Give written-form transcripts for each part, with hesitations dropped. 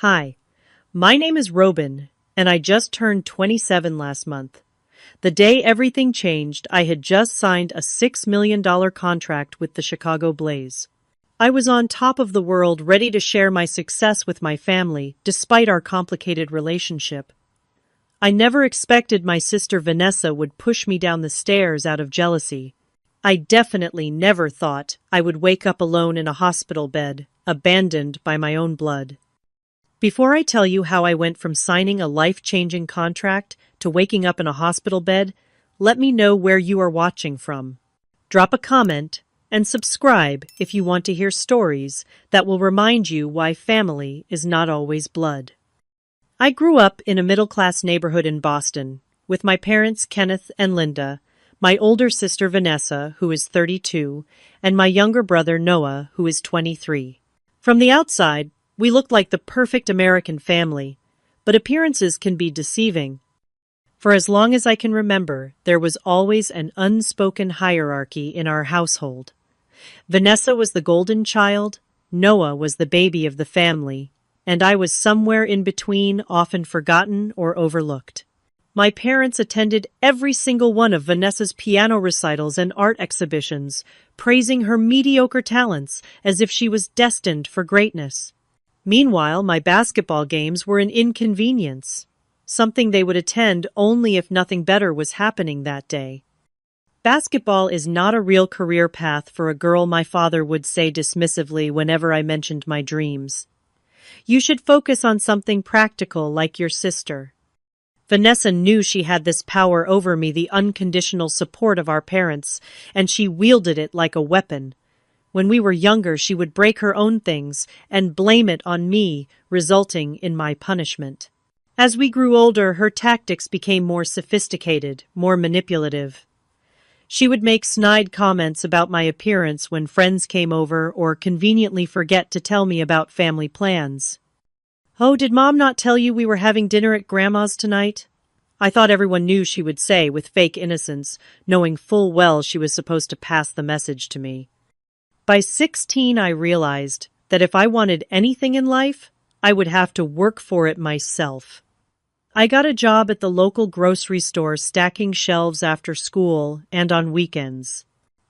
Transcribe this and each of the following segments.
Hi, my name is Robin, and I just turned 27 last month. The day everything changed, I had just signed a $6 million contract with the Chicago Blaze. I was on top of the world, ready to share my success with my family, despite our complicated relationship. I never expected my sister Vanessa would push me down the stairs out of jealousy. I definitely never thought I would wake up alone in a hospital bed, abandoned by my own blood. Before I tell you how I went from signing a life-changing contract to waking up in a hospital bed, let me know where you are watching from. Drop a comment and subscribe if you want to hear stories that will remind you why family is not always blood. I grew up in a middle-class neighborhood in Boston, with my parents Kenneth and Linda, my older sister Vanessa, who is 32, and my younger brother Noah, who is 23. From the outside, we looked like the perfect American family, but appearances can be deceiving. For as long as I can remember, there was always an unspoken hierarchy in our household. Vanessa was the golden child, Noah was the baby of the family, and I was somewhere in between, often forgotten or overlooked. My parents attended every single one of Vanessa's piano recitals and art exhibitions, praising her mediocre talents as if she was destined for greatness. Meanwhile, my basketball games were an inconvenience, something they would attend only if nothing better was happening that day. Basketball is not a real career path for a girl, my father would say dismissively whenever I mentioned my dreams. You should focus on something practical like your sister. Vanessa knew she had this power over me, the unconditional support of our parents, and she wielded it like a weapon. When we were younger, she would break her own things and blame it on me, resulting in my punishment. As we grew older, her tactics became more sophisticated, more manipulative. She would make snide comments about my appearance when friends came over or conveniently forget to tell me about family plans. "Oh, did Mom not tell you we were having dinner at Grandma's tonight?" I thought everyone knew she would say with fake innocence, knowing full well she was supposed to pass the message to me. By 16, I realized that if I wanted anything in life, I would have to work for it myself. I got a job at the local grocery store, stacking shelves after school and on weekends.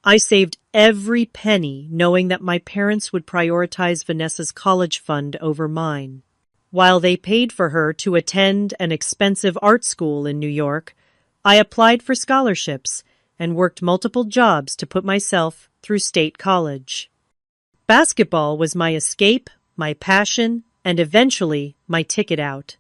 I saved every penny, knowing that my parents would prioritize Vanessa's college fund over mine. While they paid for her to attend an expensive art school in New York, I applied for scholarships and worked multiple jobs to put myself through state college. Basketball was my escape, my passion, and eventually my ticket out.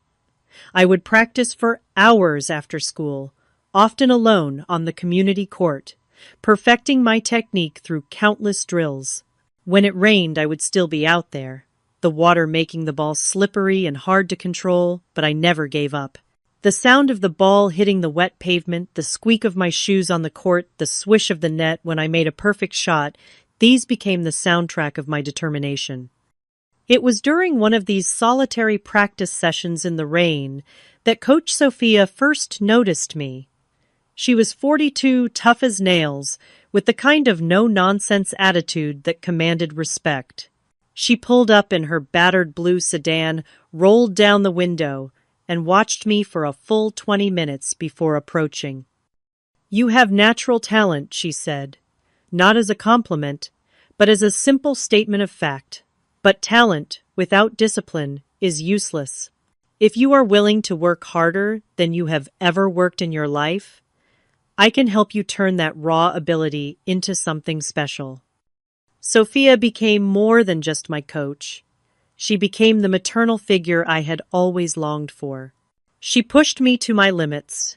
I would practice for hours after school, often alone on the community court, perfecting my technique through countless drills. When it rained, I would still be out there, the water making the ball slippery and hard to control, but I never gave up. The sound of the ball hitting the wet pavement, the squeak of my shoes on the court, the swish of the net when I made a perfect shot, these became the soundtrack of my determination. It was during one of these solitary practice sessions in the rain that Coach Sophia first noticed me. She was 42, tough as nails, with the kind of no-nonsense attitude that commanded respect. She pulled up in her battered blue sedan, rolled down the window, and watched me for a full 20 minutes before approaching. "You have natural talent," she said, not as a compliment, but as a simple statement of fact. But talent without discipline is useless. If you are willing to work harder than you have ever worked in your life, I can help you turn that raw ability into something special. Sophia became more than just my coach. She became the maternal figure I had always longed for. She pushed me to my limits,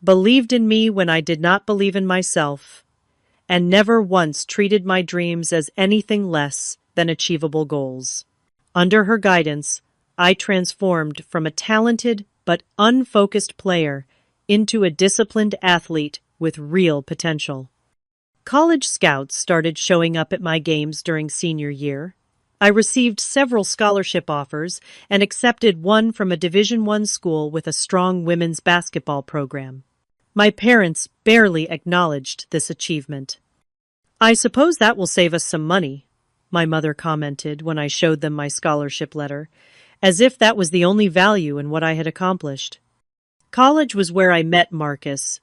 believed in me when I did not believe in myself, and never once treated my dreams as anything less than achievable goals. Under her guidance, I transformed from a talented but unfocused player into a disciplined athlete with real potential. College scouts started showing up at my games during senior year. I received several scholarship offers and accepted one from a Division I school with a strong women's basketball program. My parents barely acknowledged this achievement. "I suppose that will save us some money," my mother commented when I showed them my scholarship letter, as if that was the only value in what I had accomplished. College was where I met Marcus.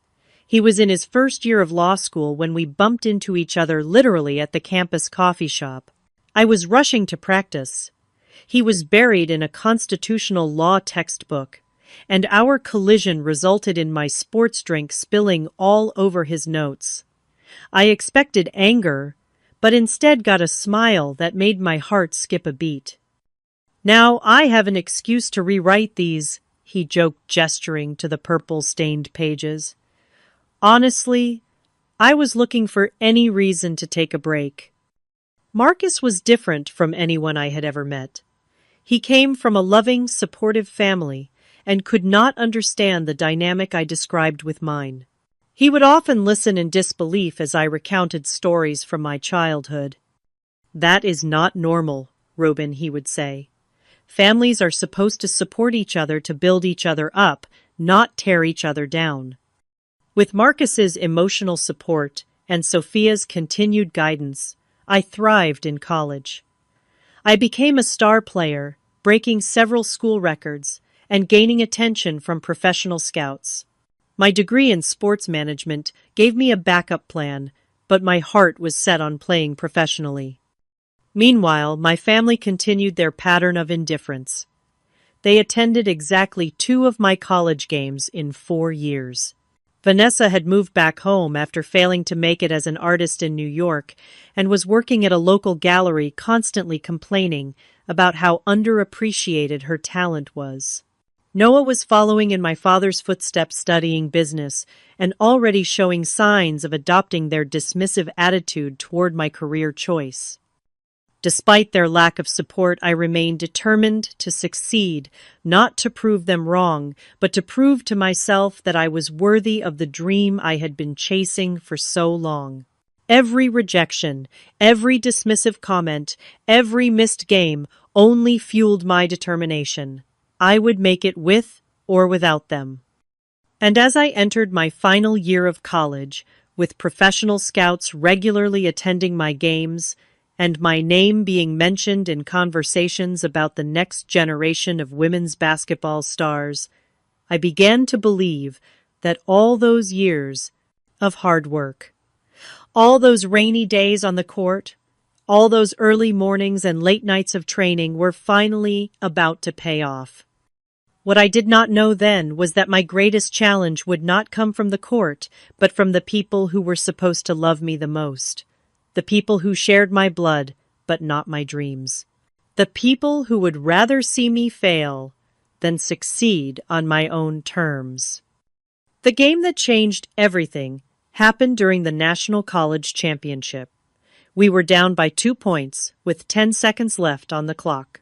He was in his first year of law school when we bumped into each other literally at the campus coffee shop. I was rushing to practice. He was buried in a constitutional law textbook, and our collision resulted in my sports drink spilling all over his notes. I expected anger, but instead got a smile that made my heart skip a beat. "Now I have an excuse to rewrite these," he joked, gesturing to the purple-stained pages. Honestly, I was looking for any reason to take a break. Marcus was different from anyone I had ever met. He came from a loving, supportive family and could not understand the dynamic I described with mine. He would often listen in disbelief as I recounted stories from my childhood. "That is not normal, Robin," he would say. "Families are supposed to support each other to build each other up, not tear each other down." With Marcus's emotional support and Sophia's continued guidance, I thrived in college. I became a star player, breaking several school records and gaining attention from professional scouts. My degree in sports management gave me a backup plan, but my heart was set on playing professionally. Meanwhile, my family continued their pattern of indifference. They attended exactly 2 of my college games in 4 years. Vanessa had moved back home after failing to make it as an artist in New York and was working at a local gallery, constantly complaining about how underappreciated her talent was. Noah was following in my father's footsteps, studying business and already showing signs of adopting their dismissive attitude toward my career choice. Despite their lack of support, I remained determined to succeed, not to prove them wrong, but to prove to myself that I was worthy of the dream I had been chasing for so long. Every rejection, every dismissive comment, every missed game only fueled my determination. I would make it with or without them. And as I entered my final year of college, with professional scouts regularly attending my games, and my name being mentioned in conversations about the next generation of women's basketball stars, I began to believe that all those years of hard work, all those rainy days on the court, all those early mornings and late nights of training were finally about to pay off. What I did not know then was that my greatest challenge would not come from the court, but from the people who were supposed to love me the most. The people who shared my blood, but not my dreams. The people who would rather see me fail than succeed on my own terms. The game that changed everything happened during the National College Championship. We were down by 2 points, with 10 seconds left on the clock.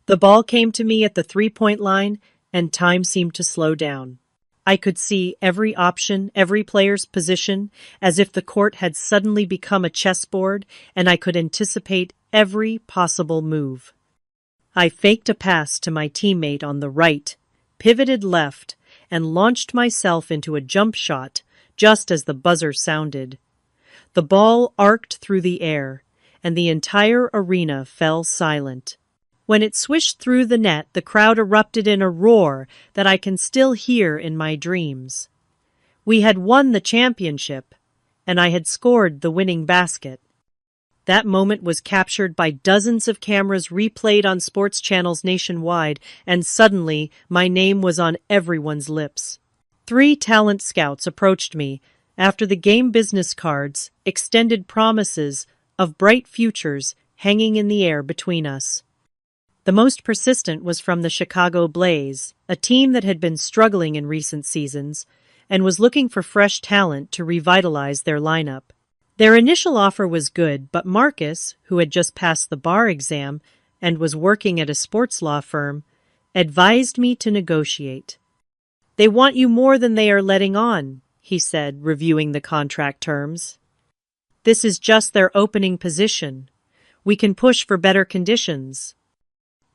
The ball came to me at the three-point line, and time seemed to slow down. I could see every option, every player's position, as if the court had suddenly become a chessboard, and I could anticipate every possible move. I faked a pass to my teammate on the right, pivoted left, and launched myself into a jump shot just as the buzzer sounded. The ball arced through the air, and the entire arena fell silent. When it swished through the net, the crowd erupted in a roar that I can still hear in my dreams. We had won the championship, and I had scored the winning basket. That moment was captured by dozens of cameras, replayed on sports channels nationwide, and suddenly my name was on everyone's lips. 3 talent scouts approached me after the game, business cards, extended promises of bright futures hanging in the air between us. The most persistent was from the Chicago Blaze, a team that had been struggling in recent seasons and was looking for fresh talent to revitalize their lineup. Their initial offer was good, but Marcus, who had just passed the bar exam and was working at a sports law firm, advised me to negotiate. "They want you more than they are letting on," he said, reviewing the contract terms. "This is just their opening position. We can push for better conditions."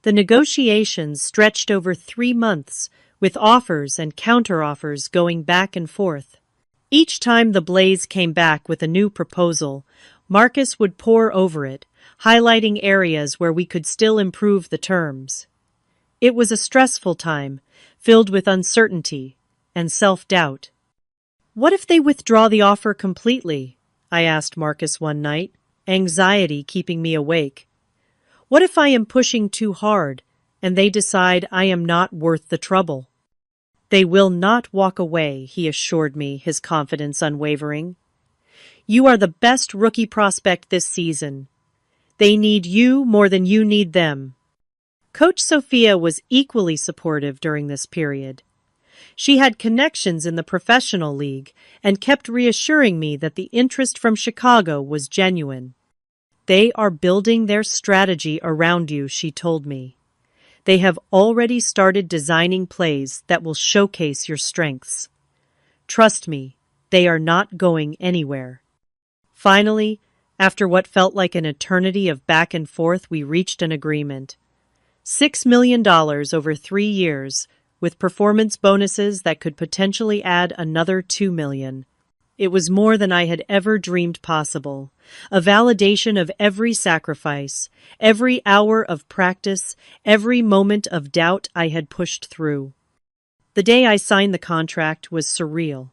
The negotiations stretched over 3 months, with offers and counteroffers going back and forth. Each time the Blaze came back with a new proposal, Marcus would pore over it, highlighting areas where we could still improve the terms. It was a stressful time, filled with uncertainty and self-doubt. "What if they withdraw the offer completely?" I asked Marcus one night, anxiety keeping me awake. "What if I am pushing too hard and they decide I am not worth the trouble?" "They will not walk away," he assured me, his confidence unwavering. "You are the best rookie prospect this season. They need you more than you need them." Coach Sophia was equally supportive during this period. She had connections in the professional league and kept reassuring me that the interest from Chicago was genuine. "They are building their strategy around you," she told me. "They have already started designing plays that will showcase your strengths. Trust me, they are not going anywhere." Finally, after what felt like an eternity of back and forth, we reached an agreement. $6 million over 3 years, with performance bonuses that could potentially add another $2 million. It was more than I had ever dreamed possible, a validation of every sacrifice, every hour of practice, every moment of doubt I had pushed through. The day I signed the contract was surreal.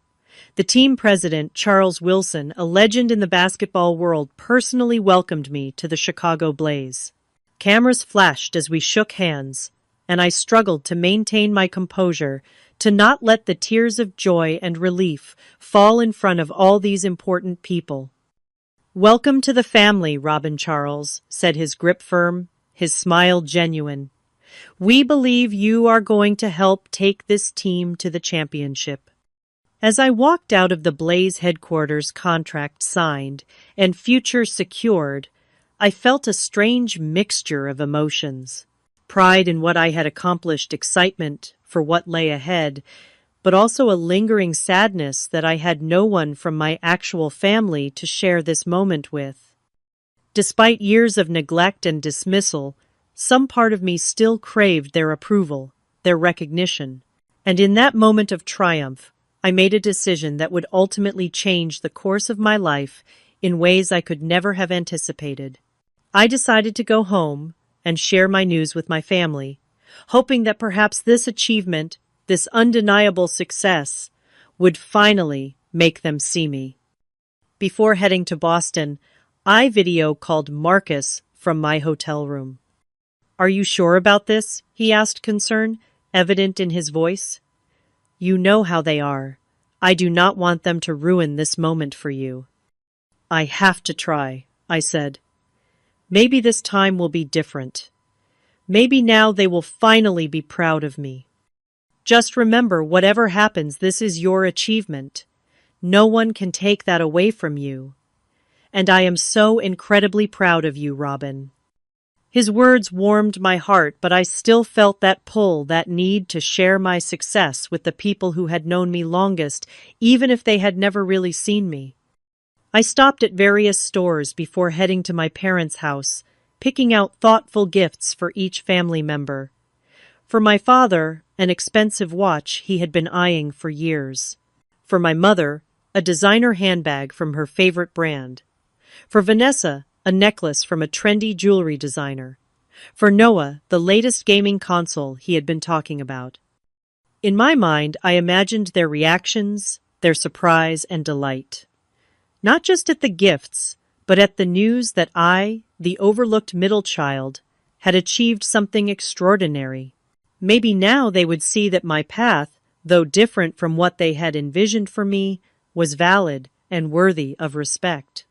The team president, Charles Wilson, a legend in the basketball world, personally welcomed me to the Chicago Blaze. Cameras flashed as we shook hands, and I struggled to maintain my composure, to not let the tears of joy and relief fall in front of all these important people. "Welcome to the family, Robin Charles," said his grip firm, his smile genuine. "We believe you are going to help take this team to the championship." As I walked out of the Blaze headquarters, contract signed and future secured, I felt a strange mixture of emotions. Pride in what I had accomplished, excitement for what lay ahead, but also a lingering sadness that I had no one from my actual family to share this moment with. Despite years of neglect and dismissal, some part of me still craved their approval, their recognition. And in that moment of triumph, I made a decision that would ultimately change the course of my life in ways I could never have anticipated. I decided to go home and share my news with my family, hoping that perhaps this achievement, this undeniable success, would finally make them see me. Before heading to Boston, I video called Marcus from my hotel room. "Are you sure about this?" he asked, concern evident in his voice. "You know how they are. I do not want them to ruin this moment for you." "I have to try," I said. "Maybe this time will be different. Maybe now they will finally be proud of me. Just remember, whatever happens, this is your achievement. No one can take that away from you. And I am so incredibly proud of you, Robin." His words warmed my heart, but I still felt that pull, that need to share my success with the people who had known me longest, even if they had never really seen me. I stopped at various stores before heading to my parents' house, picking out thoughtful gifts for each family member. For my father, an expensive watch he had been eyeing for years. For my mother, a designer handbag from her favorite brand. For Vanessa, a necklace from a trendy jewelry designer. For Noah, the latest gaming console he had been talking about. In my mind, I imagined their reactions, their surprise and delight. Not just at the gifts, but at the news that I, the overlooked middle child, had achieved something extraordinary. Maybe now they would see that my path, though different from what they had envisioned for me, was valid and worthy of respect.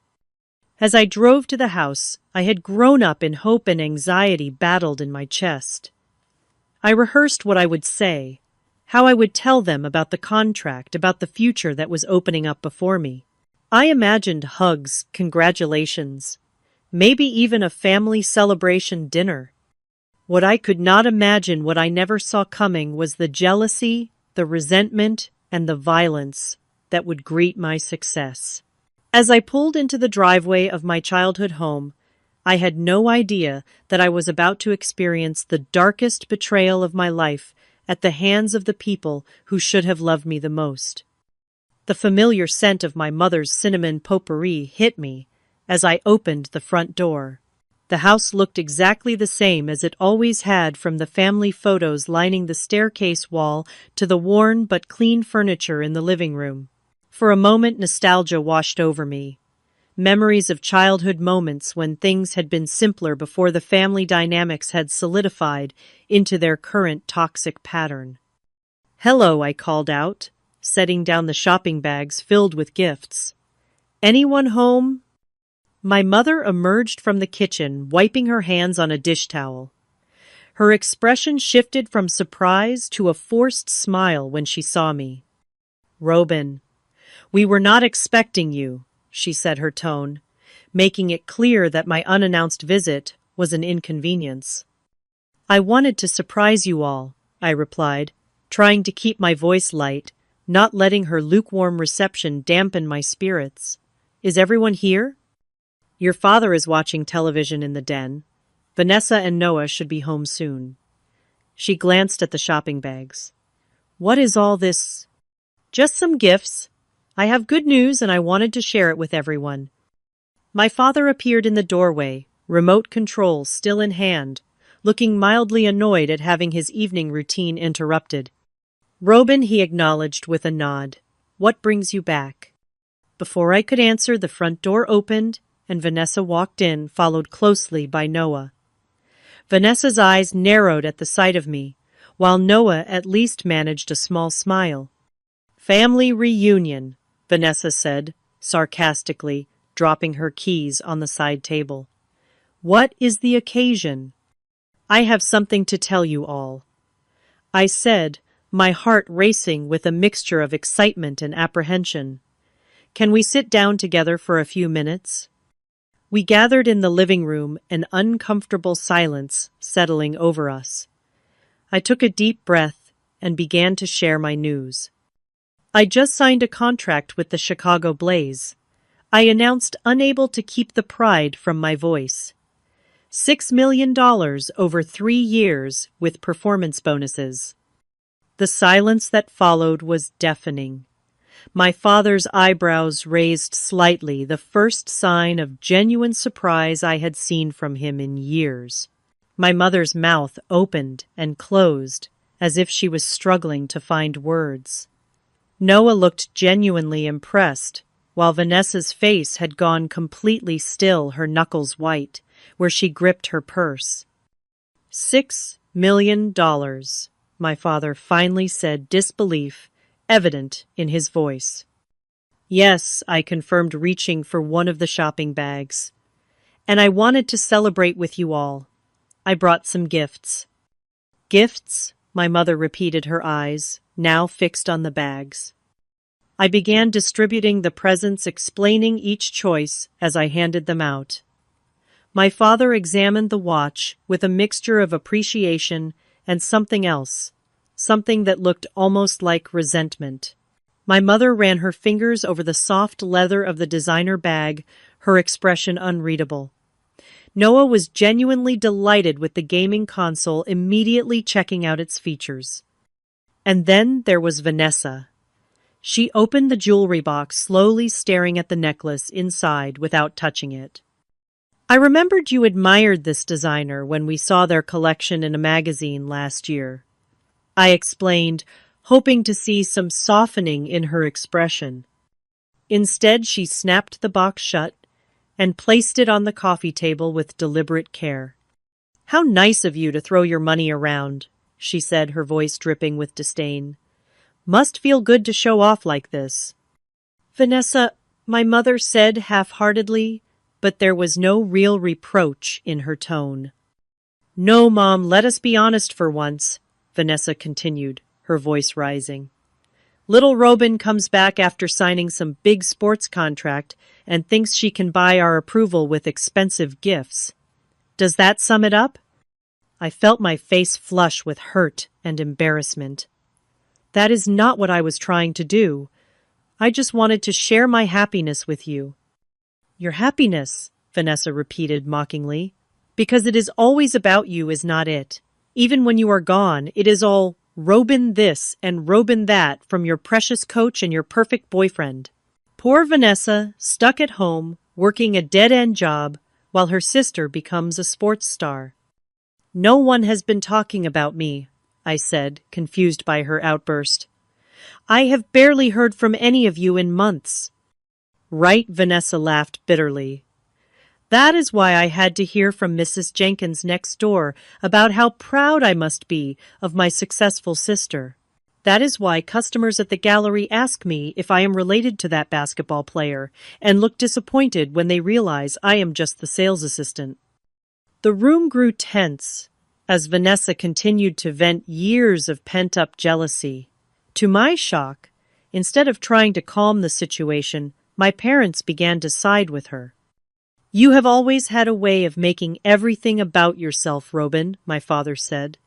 As I drove to the house, I had grown up in hope and anxiety battled in my chest. I rehearsed what I would say, how I would tell them about the contract, about the future that was opening up before me. I imagined hugs, congratulations, maybe even a family celebration dinner. What I could not imagine, what I never saw coming, was the jealousy, the resentment, and the violence that would greet my success. As I pulled into the driveway of my childhood home, I had no idea that I was about to experience the darkest betrayal of my life at the hands of the people who should have loved me the most. The familiar scent of my mother's cinnamon potpourri hit me as I opened the front door. The house looked exactly the same as it always had, from the family photos lining the staircase wall to the worn but clean furniture in the living room. For a moment, nostalgia washed over me. Memories of childhood moments when things had been simpler before the family dynamics had solidified into their current toxic pattern. "Hello," I called out, setting down the shopping bags filled with gifts. "Anyone home?" My mother emerged from the kitchen, wiping her hands on a dish towel. Her expression shifted from surprise to a forced smile when she saw me. "Robin, we were not expecting you," she said, her tone making it clear that my unannounced visit was an inconvenience. "I wanted to surprise you all," I replied, trying to keep my voice light, not letting her lukewarm reception dampen my spirits. "Is everyone here?" "Your father is watching television in the den. Vanessa and Noah should be home soon." She glanced at the shopping bags. "What is all this?" "Just some gifts. I have good news and I wanted to share it with everyone." My father appeared in the doorway, remote control still in hand, looking mildly annoyed at having his evening routine interrupted. "Robin," he acknowledged with a nod. "What brings you back?" Before I could answer, the front door opened and Vanessa walked in, followed closely by Noah. Vanessa's eyes narrowed at the sight of me, while Noah at least managed a small smile. "Family reunion," Vanessa said, sarcastically, dropping her keys on the side table. "What is the occasion?" "I have something to tell you all," I said, my heart racing with a mixture of excitement and apprehension. "Can we sit down together for a few minutes?" We gathered in the living room, an uncomfortable silence settling over us. I took a deep breath and began to share my news. I just signed a contract with the Chicago Blaze, I announced, unable to keep the pride from my voice. $6 million over 3 years with performance bonuses. The silence that followed was deafening. My father's eyebrows raised slightly, the first sign of genuine surprise I had seen from him in years. My mother's mouth opened and closed, as if she was struggling to find words. Noah looked genuinely impressed, while Vanessa's face had gone completely still, her knuckles white, where she gripped her purse. $6 million, my father finally said, disbelief evident in his voice. "Yes," I confirmed, reaching for one of the shopping bags. "And I wanted to celebrate with you all. I brought some gifts." "Gifts?" my mother repeated, her eyes now fixed on the bags. I began distributing the presents, explaining each choice as I handed them out. My father examined the watch with a mixture of appreciation and something else, something that looked almost like resentment. My mother ran her fingers over the soft leather of the designer bag, her expression unreadable. Noah was genuinely delighted with the gaming console, immediately checking out its features. And then there was Vanessa. She opened the jewelry box, slowly staring at the necklace inside without touching it. "I remembered you admired this designer when we saw their collection in a magazine last year," I explained, hoping to see some softening in her expression. Instead, she snapped the box shut and placed it on the coffee table with deliberate care. "How nice of you to throw your money around," she said, her voice dripping with disdain. "Must feel good to show off like this." "Vanessa," my mother said half-heartedly, but there was no real reproach in her tone. "No, Mom, let us be honest for once," Vanessa continued, her voice rising. "Little Robin comes back after signing some big sports contract and thinks she can buy our approval with expensive gifts. Does that sum it up?" I felt my face flush with hurt and embarrassment. "That is not what I was trying to do. I just wanted to share my happiness with you." "Your happiness," Vanessa repeated mockingly. "Because it is always about you, is not it? Even when you are gone, it is all Robin this and Robin that from your precious coach and your perfect boyfriend." Poor Vanessa, stuck at home, working a dead-end job, while her sister becomes a sports star. No one has been talking about me, I said, confused by her outburst. I have barely heard from any of you in months. Right, Vanessa laughed bitterly. That is why I had to hear from Mrs. Jenkins next door about how proud I must be of my successful sister. That is why customers at the gallery ask me if I am related to that basketball player and look disappointed when they realize I am just the sales assistant. The room grew tense as Vanessa continued to vent years of pent-up jealousy. To my shock, instead of trying to calm the situation, my parents began to side with her. You have always had a way of making everything about yourself, Robin, my father said,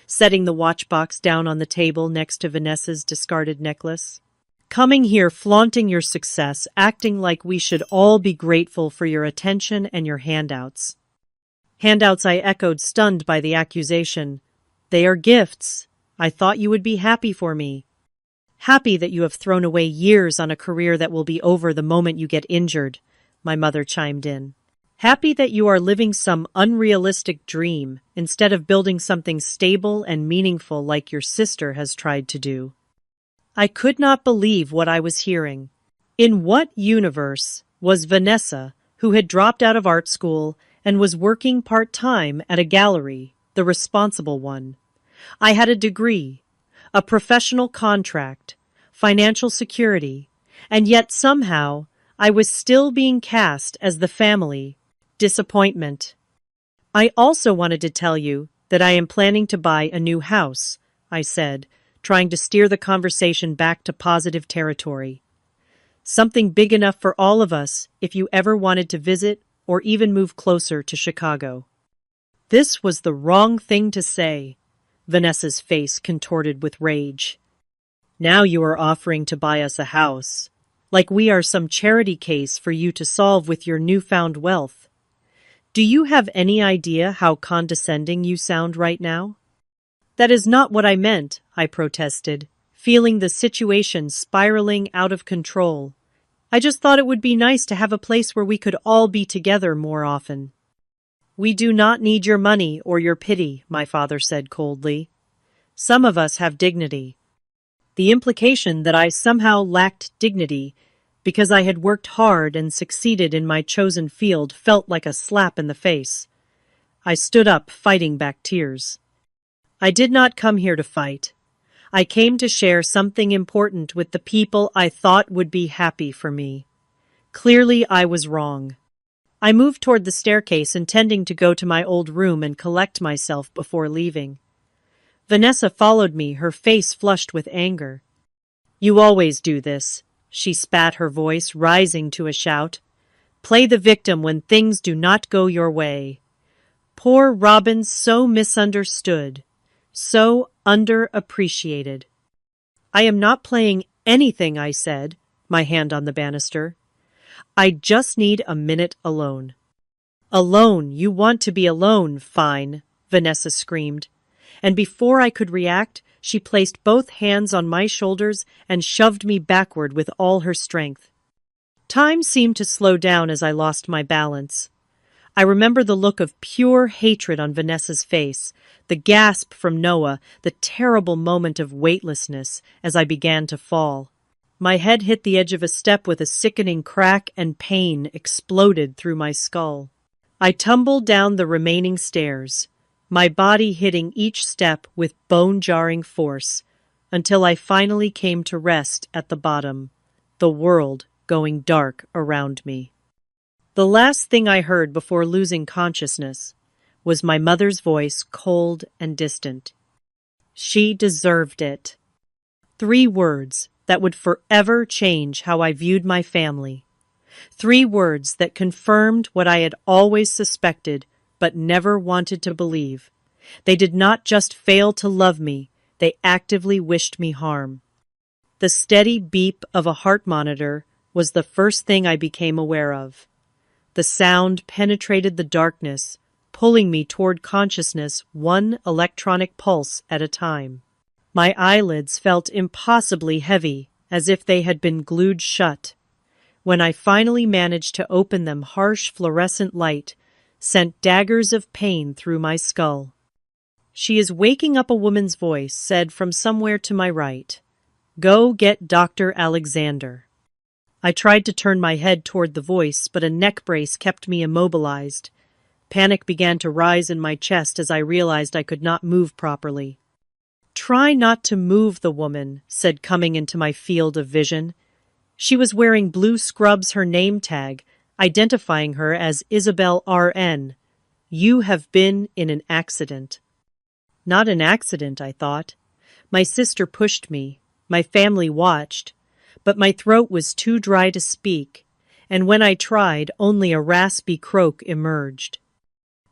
setting the watchbox down on the table next to Vanessa's discarded necklace. Coming here flaunting your success, acting like we should all be grateful for your attention and your handouts. Handouts, I echoed, stunned by the accusation. They are gifts. I thought you would be happy for me. Happy that you have thrown away years on a career that will be over the moment you get injured, my mother chimed in. Happy that you are living some unrealistic dream instead of building something stable and meaningful like your sister has tried to do. I could not believe what I was hearing. In what universe was Vanessa, who had dropped out of art school and was working part-time at a gallery, the responsible one? I had a degree, a professional contract, financial security, and yet somehow I was still being cast as the family disappointment. I also wanted to tell you that I am planning to buy a new house, I said, trying to steer the conversation back to positive territory. Something big enough for all of us if you ever wanted to visit or even move closer to Chicago. This was the wrong thing to say. Vanessa's face contorted with rage. Now you are offering to buy us a house, like we are some charity case for you to solve with your newfound wealth. Do you have any idea how condescending you sound right now? That is not what I meant, I protested, feeling the situation spiraling out of control. I just thought it would be nice to have a place where we could all be together more often. We do not need your money or your pity, my father said coldly. Some of us have dignity. The implication that I somehow lacked dignity because I had worked hard and succeeded in my chosen field felt like a slap in the face. I stood up, fighting back tears. I did not come here to fight. I came to share something important with the people I thought would be happy for me. Clearly, I was wrong. I moved toward the staircase, intending to go to my old room and collect myself before leaving. Vanessa followed me, her face flushed with anger. You always do this, she spat, her voice rising to a shout. Play the victim when things do not go your way. Poor Robin, so misunderstood, so underappreciated. I am not playing anything, I said, my hand on the banister. I just need a minute alone. Alone? You want to be alone? Fine, Vanessa screamed. And before I could react, she placed both hands on my shoulders and shoved me backward with all her strength. Time seemed to slow down as I lost my balance. I remember the look of pure hatred on Vanessa's face, the gasp from Noah, the terrible moment of weightlessness as I began to fall. My head hit the edge of a step with a sickening crack, and pain exploded through my skull. I tumbled down the remaining stairs, my body hitting each step with bone-jarring force, until I finally came to rest at the bottom, the world going dark around me. The last thing I heard before losing consciousness was my mother's voice, cold and distant. She deserved it. 3 words that would forever change how I viewed my family. 3 words that confirmed what I had always suspected but never wanted to believe. They did not just fail to love me, they actively wished me harm. The steady beep of a heart monitor was the first thing I became aware of. The sound penetrated the darkness, pulling me toward consciousness, one electronic pulse at a time. My eyelids felt impossibly heavy, as if they had been glued shut. When I finally managed to open them, harsh fluorescent light sent daggers of pain through my skull. "She is waking up," a woman's voice said from somewhere to my right. "Go get Dr. Alexander." I tried to turn my head toward the voice, but a neck brace kept me immobilized. Panic began to rise in my chest as I realized I could not move properly. "Try not to move," the woman said, coming into my field of vision. She was wearing blue scrubs, her name tag, identifying her as Isabel R.N. "You have been in an accident." Not an accident, I thought. My sister pushed me. My family watched. But my throat was too dry to speak, and when I tried, only a raspy croak emerged.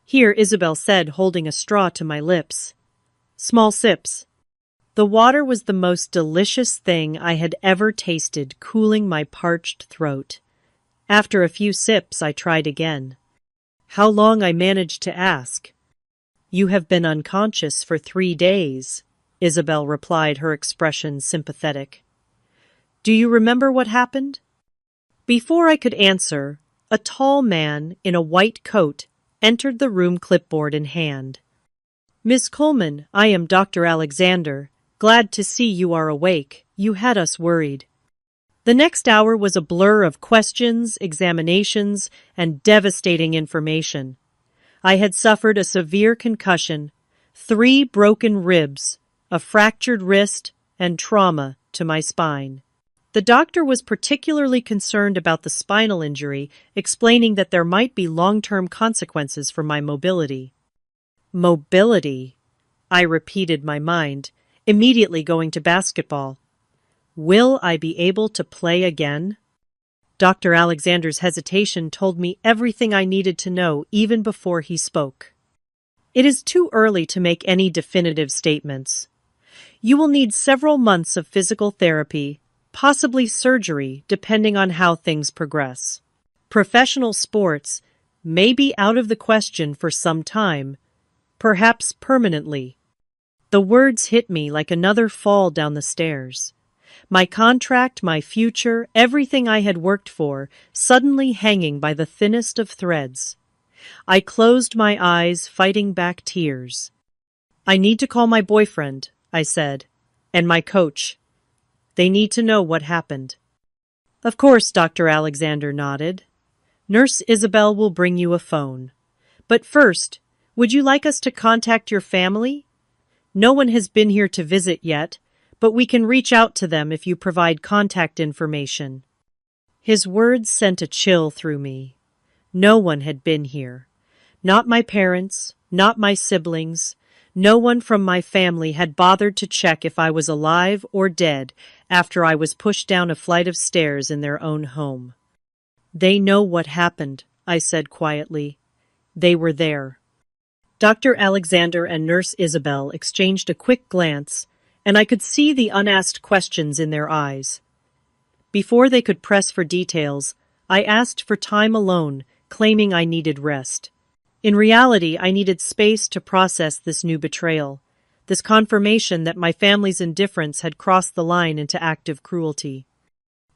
"Here," Isabel said, holding a straw to my lips. "Small sips." The water was the most delicious thing I had ever tasted, cooling my parched throat. After a few sips, I tried again. "How long?" I managed to ask. "You have been unconscious for 3 days," Isabel replied, her expression sympathetic. "Do you remember what happened?" Before I could answer, a tall man in a white coat entered the room, clipboard in hand. "Miss Coleman, I am Dr. Alexander. Glad to see you are awake. You had us worried." The next hour was a blur of questions, examinations, and devastating information. I had suffered a severe concussion, 3 broken ribs, a fractured wrist, and trauma to my spine. The doctor was particularly concerned about the spinal injury, explaining that there might be long-term consequences for my mobility. Mobility, I repeated, my mind, immediately going to basketball. Will I be able to play again? Dr. Alexander's hesitation told me everything I needed to know even before he spoke. "It is too early to make any definitive statements. You will need several months of physical therapy, possibly surgery, depending on how things progress. Professional sports may be out of the question for some time, perhaps permanently." The words hit me like another fall down the stairs. My contract, my future, everything I had worked for, suddenly hanging by the thinnest of threads. I closed my eyes, fighting back tears. "I need to call my boyfriend," I said, "and my coach. They need to know what happened." "Of course," Dr. Alexander nodded. "Nurse Isabel will bring you a phone. But first, would you like us to contact your family? No one has been here to visit yet, but we can reach out to them if you provide contact information." His words sent a chill through me. No one had been here. Not my parents, not my siblings. No one from my family had bothered to check if I was alive or dead after I was pushed down a flight of stairs in their own home. "They know what happened," I said quietly. "They were there." Dr. Alexander and Nurse Isabel exchanged a quick glance, and I could see the unasked questions in their eyes. Before they could press for details, I asked for time alone, claiming I needed rest. In reality, I needed space to process this new betrayal, this confirmation that my family's indifference had crossed the line into active cruelty.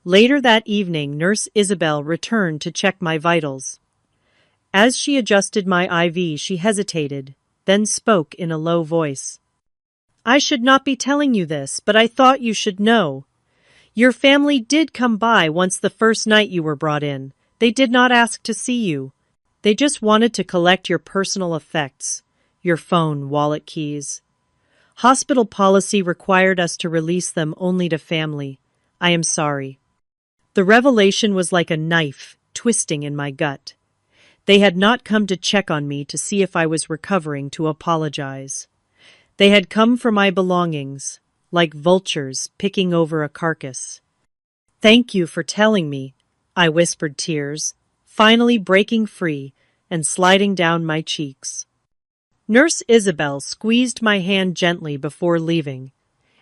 Later that evening, Nurse Isabel returned to check my vitals. As she adjusted my IV, she hesitated, then spoke in a low voice. "I should not be telling you this, but I thought you should know. Your family did come by once the first night you were brought in. They did not ask to see you. They just wanted to collect your personal effects, your phone, wallet, keys. Hospital policy required us to release them only to family. I am sorry." The revelation was like a knife twisting in my gut. They had not come to check on me to see if I was recovering, to apologize. They had come for my belongings, like vultures picking over a carcass. "Thank you for telling me," I whispered, tears finally breaking free and sliding down my cheeks. Nurse Isabel squeezed my hand gently before leaving,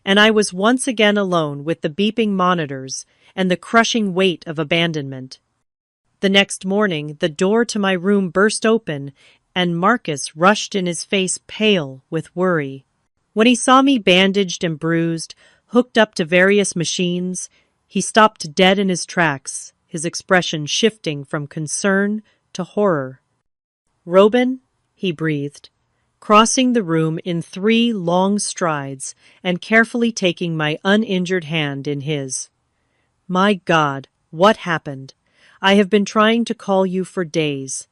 and I was once again alone with the beeping monitors and the crushing weight of abandonment. The next morning, the door to my room burst open, and Marcus rushed in, his face pale with worry. When he saw me bandaged and bruised, hooked up to various machines, he stopped dead in his tracks, his expression shifting from concern to horror. Robin, he breathed, crossing the room in 3 long strides and carefully taking my uninjured hand in his. My God, what happened? I have been trying to call you for days.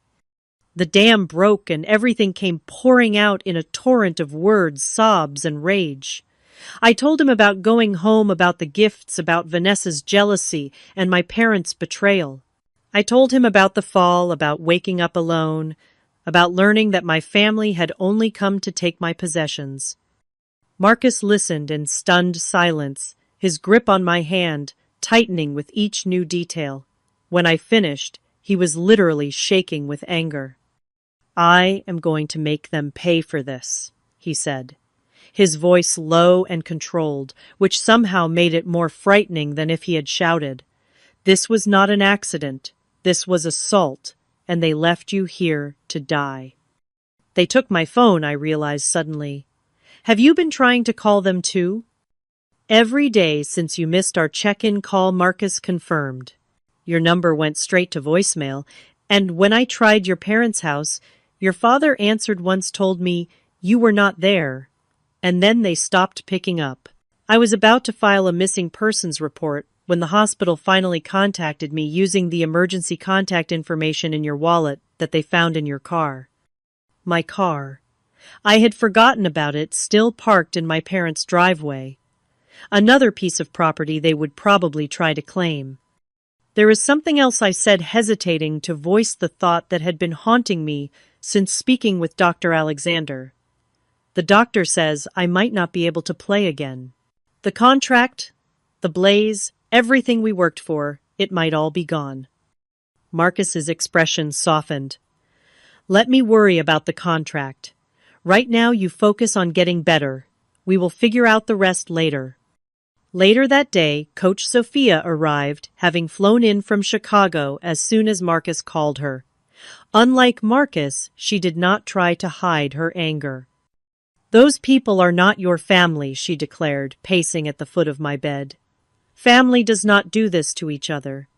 The dam broke and everything came pouring out in a torrent of words, sobs, and rage. I told him about going home, about the gifts, about Vanessa's jealousy, and my parents' betrayal. I told him about the fall, about waking up alone, about learning that my family had only come to take my possessions. Marcus listened in stunned silence, his grip on my hand tightening with each new detail. When I finished, he was literally shaking with anger. I am going to make them pay for this, he said, his voice low and controlled, which somehow made it more frightening than if he had shouted. This was not an accident. This was assault, and they left you here to die. They took my phone, I realized suddenly. Have you been trying to call them too? Every day since you missed our check-in call, Marcus confirmed. Your number went straight to voicemail, and when I tried your parents' house, your father answered once told me you were not there, and then they stopped picking up. I was about to file a missing persons report when the hospital finally contacted me using the emergency contact information in your wallet that they found in your car. My car. I had forgotten about it, still parked in my parents' driveway. Another piece of property they would probably try to claim. There is something else, I said, hesitating to voice the thought that had been haunting me since speaking with Dr. Alexander. The doctor says I might not be able to play again. The contract, the blaze, everything we worked for, it might all be gone. Marcus's expression softened. Let me worry about the contract. Right now you focus on getting better. We will figure out the rest later. Later that day, Coach Sophia arrived, having flown in from Chicago as soon as Marcus called her. Unlike Marcus, she did not try to hide her anger. Those people are not your family, she declared, pacing at the foot of my bed. Family does not do this to each other.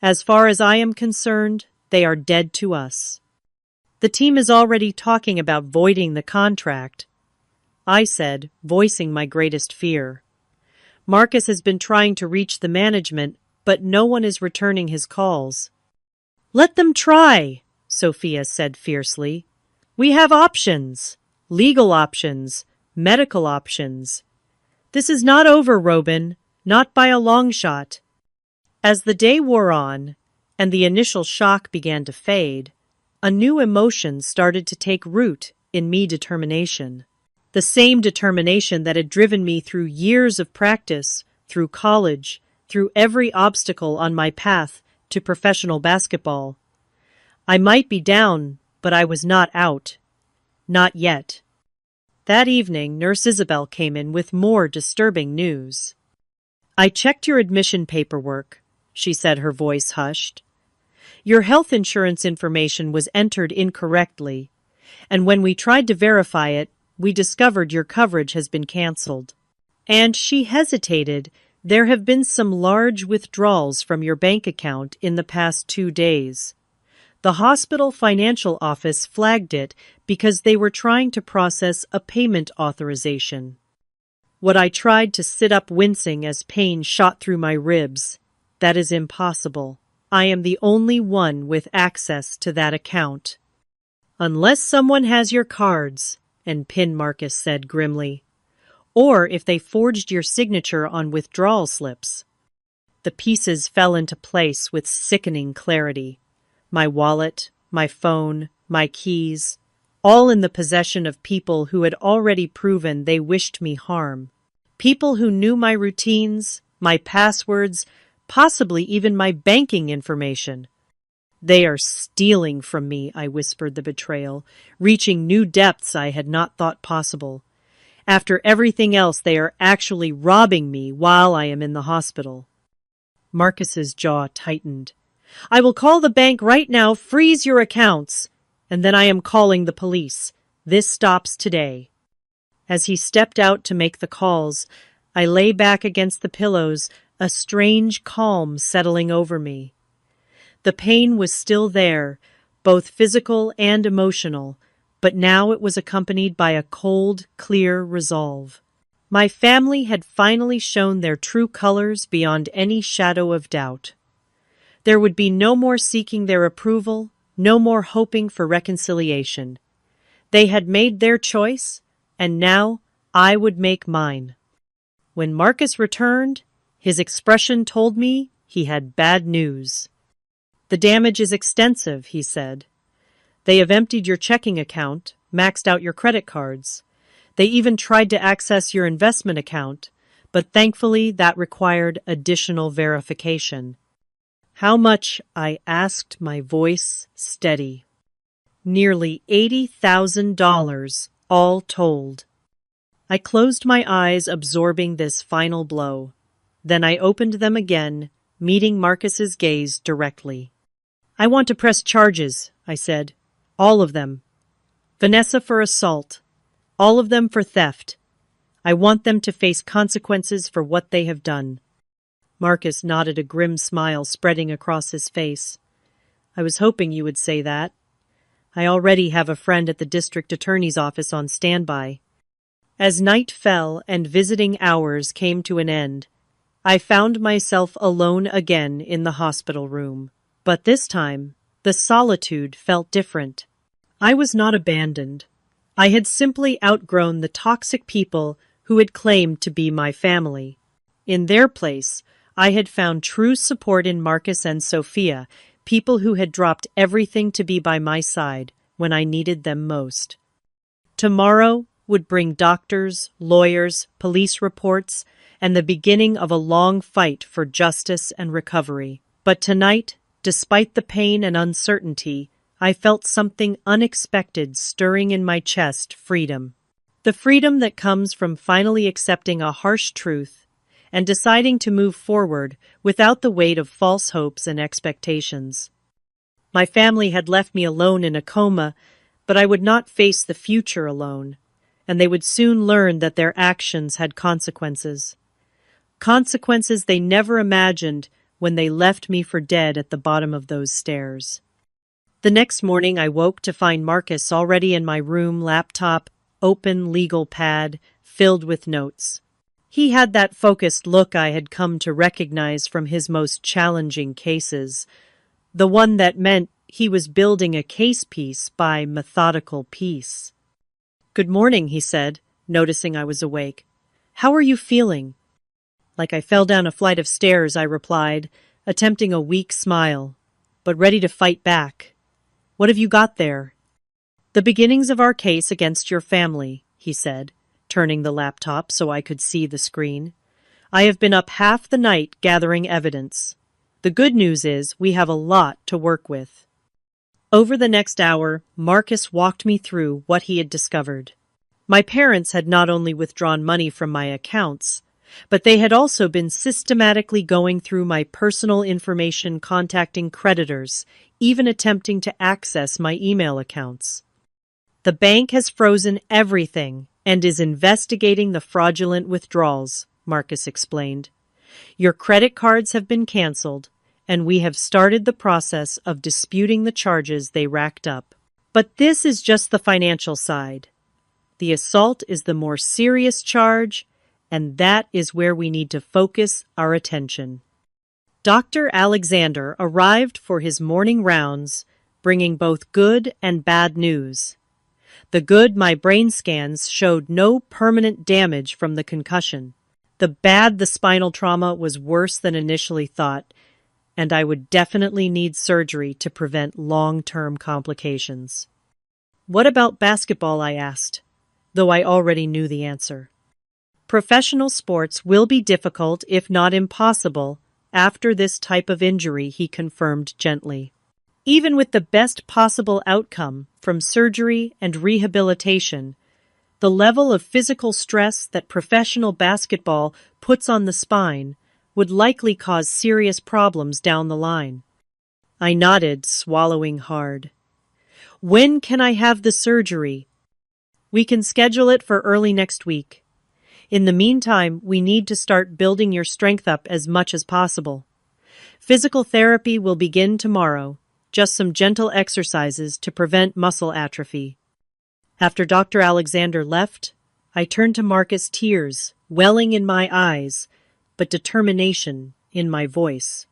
As far as I am concerned, they are dead to us. The team is already talking about voiding the contract, I said, voicing my greatest fear. Marcus has been trying to reach the management, but no one is returning his calls. Let them try, Sophia said fiercely. We have options. Legal options. Medical options. This is not over, Robin. Not by a long shot. As the day wore on, and the initial shock began to fade, a new emotion started to take root in me: determination. The same determination that had driven me through years of practice, through college, through every obstacle on my path to professional basketball. I might be down, but I was not out. Not yet. That evening, Nurse Isabel came in with more disturbing news. I checked your admission paperwork, she said, her voice hushed. Your health insurance information was entered incorrectly, and when we tried to verify it, we discovered your coverage has been canceled. And she hesitated. There have been some large withdrawals from your bank account in the past 2 days. The hospital financial office flagged it because they were trying to process a payment authorization. What I tried to sit up, wincing as pain shot through my ribs. That is impossible. I am the only one with access to that account. Unless someone has your cards, and Pin, Marcus said grimly. Or if they forged your signature on withdrawal slips. The pieces fell into place with sickening clarity. My wallet, my phone, my keys, all in the possession of people who had already proven they wished me harm. People who knew my routines, my passwords, possibly even my banking information. They are stealing from me, I whispered the betrayal, reaching new depths I had not thought possible. After everything else, they are actually robbing me while I am in the hospital. Marcus's jaw tightened. I will call the bank right now, freeze your accounts, and then I am calling the police. This stops today. As he stepped out to make the calls, I lay back against the pillows, a strange calm settling over me. The pain was still there, both physical and emotional, but now it was accompanied by a cold, clear resolve. My family had finally shown their true colors beyond any shadow of doubt. There would be no more seeking their approval, no more hoping for reconciliation. They had made their choice, and now I would make mine. When Marcus returned, his expression told me he had bad news. "The damage is extensive," he said. "They have emptied your checking account, maxed out your credit cards. They even tried to access your investment account, but thankfully that required additional verification." "How much?" I asked, my voice steady. "Nearly $80,000, all told." I closed my eyes, absorbing this final blow. Then I opened them again, meeting Marcus's gaze directly. "I want to press charges," I said. "All of them. Vanessa for assault. All of them for theft. I want them to face consequences for what they have done." Marcus nodded, a grim smile spreading across his face. "I was hoping you would say that. I already have a friend at the district attorney's office on standby." As night fell and visiting hours came to an end, I found myself alone again in the hospital room. But this time, the solitude felt different. I was not abandoned. I had simply outgrown the toxic people who had claimed to be my family. In their place, I had found true support in Marcus and Sophia, people who had dropped everything to be by my side when I needed them most. Tomorrow would bring doctors, lawyers, police reports, and the beginning of a long fight for justice and recovery. But tonight, despite the pain and uncertainty, I felt something unexpected stirring in my chest: freedom. The freedom that comes from finally accepting a harsh truth and deciding to move forward without the weight of false hopes and expectations. My family had left me alone in a coma, but I would not face the future alone, and they would soon learn that their actions had consequences. Consequences they never imagined when they left me for dead at the bottom of those stairs. The next morning I woke to find Marcus already in my room, laptop, open legal pad, filled with notes. He had that focused look I had come to recognize from his most challenging cases, the one that meant he was building a case piece by methodical piece. "Good morning," he said, noticing I was awake. "How are you feeling?" "Like I fell down a flight of stairs," I replied, attempting a weak smile, but ready to fight back. "What have you got there?" "The beginnings of our case against your family," he said, turning the laptop so I could see the screen. "I have been up half the night gathering evidence. The good news is we have a lot to work with." Over the next hour, Marcus walked me through what he had discovered. My parents had not only withdrawn money from my accounts, but they had also been systematically going through my personal information, contacting creditors, even attempting to access my email accounts. "The bank has frozen everything and is investigating the fraudulent withdrawals," Marcus explained. "Your credit cards have been canceled, and we have started the process of disputing the charges they racked up. But this is just the financial side. The assault is the more serious charge, and that is where we need to focus our attention." Dr. Alexander arrived for his morning rounds, bringing both good and bad news. The good, my brain scans showed no permanent damage from the concussion. The bad, the spinal trauma was worse than initially thought, and I would definitely need surgery to prevent long-term complications. "What about basketball?" I asked, though I already knew the answer. "Professional sports will be difficult, if not impossible, after this type of injury," he confirmed gently. "Even with the best possible outcome from surgery and rehabilitation, the level of physical stress that professional basketball puts on the spine would likely cause serious problems down the line." I nodded, swallowing hard. "When can I have the surgery?" "We can schedule it for early next week. In the meantime, we need to start building your strength up as much as possible. Physical therapy will begin tomorrow, just some gentle exercises to prevent muscle atrophy. After Dr. Alexander left, I turned to Marcus, tears welling in my eyes, but determination in my voice.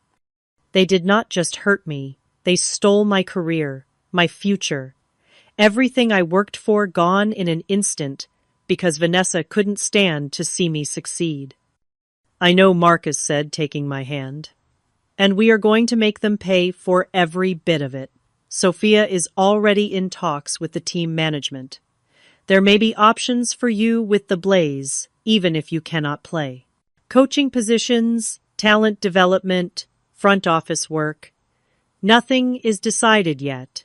They did not just hurt me, they stole my career, my future. Everything I worked for gone in an instant because Vanessa couldn't stand to see me succeed. I know, Marcus said, taking my hand. And we are going to make them pay for every bit of it. Sophia is already in talks with the team management. There may be options for you with the Blaze, even if you cannot play. Coaching positions, talent development, front office work. Nothing is decided yet.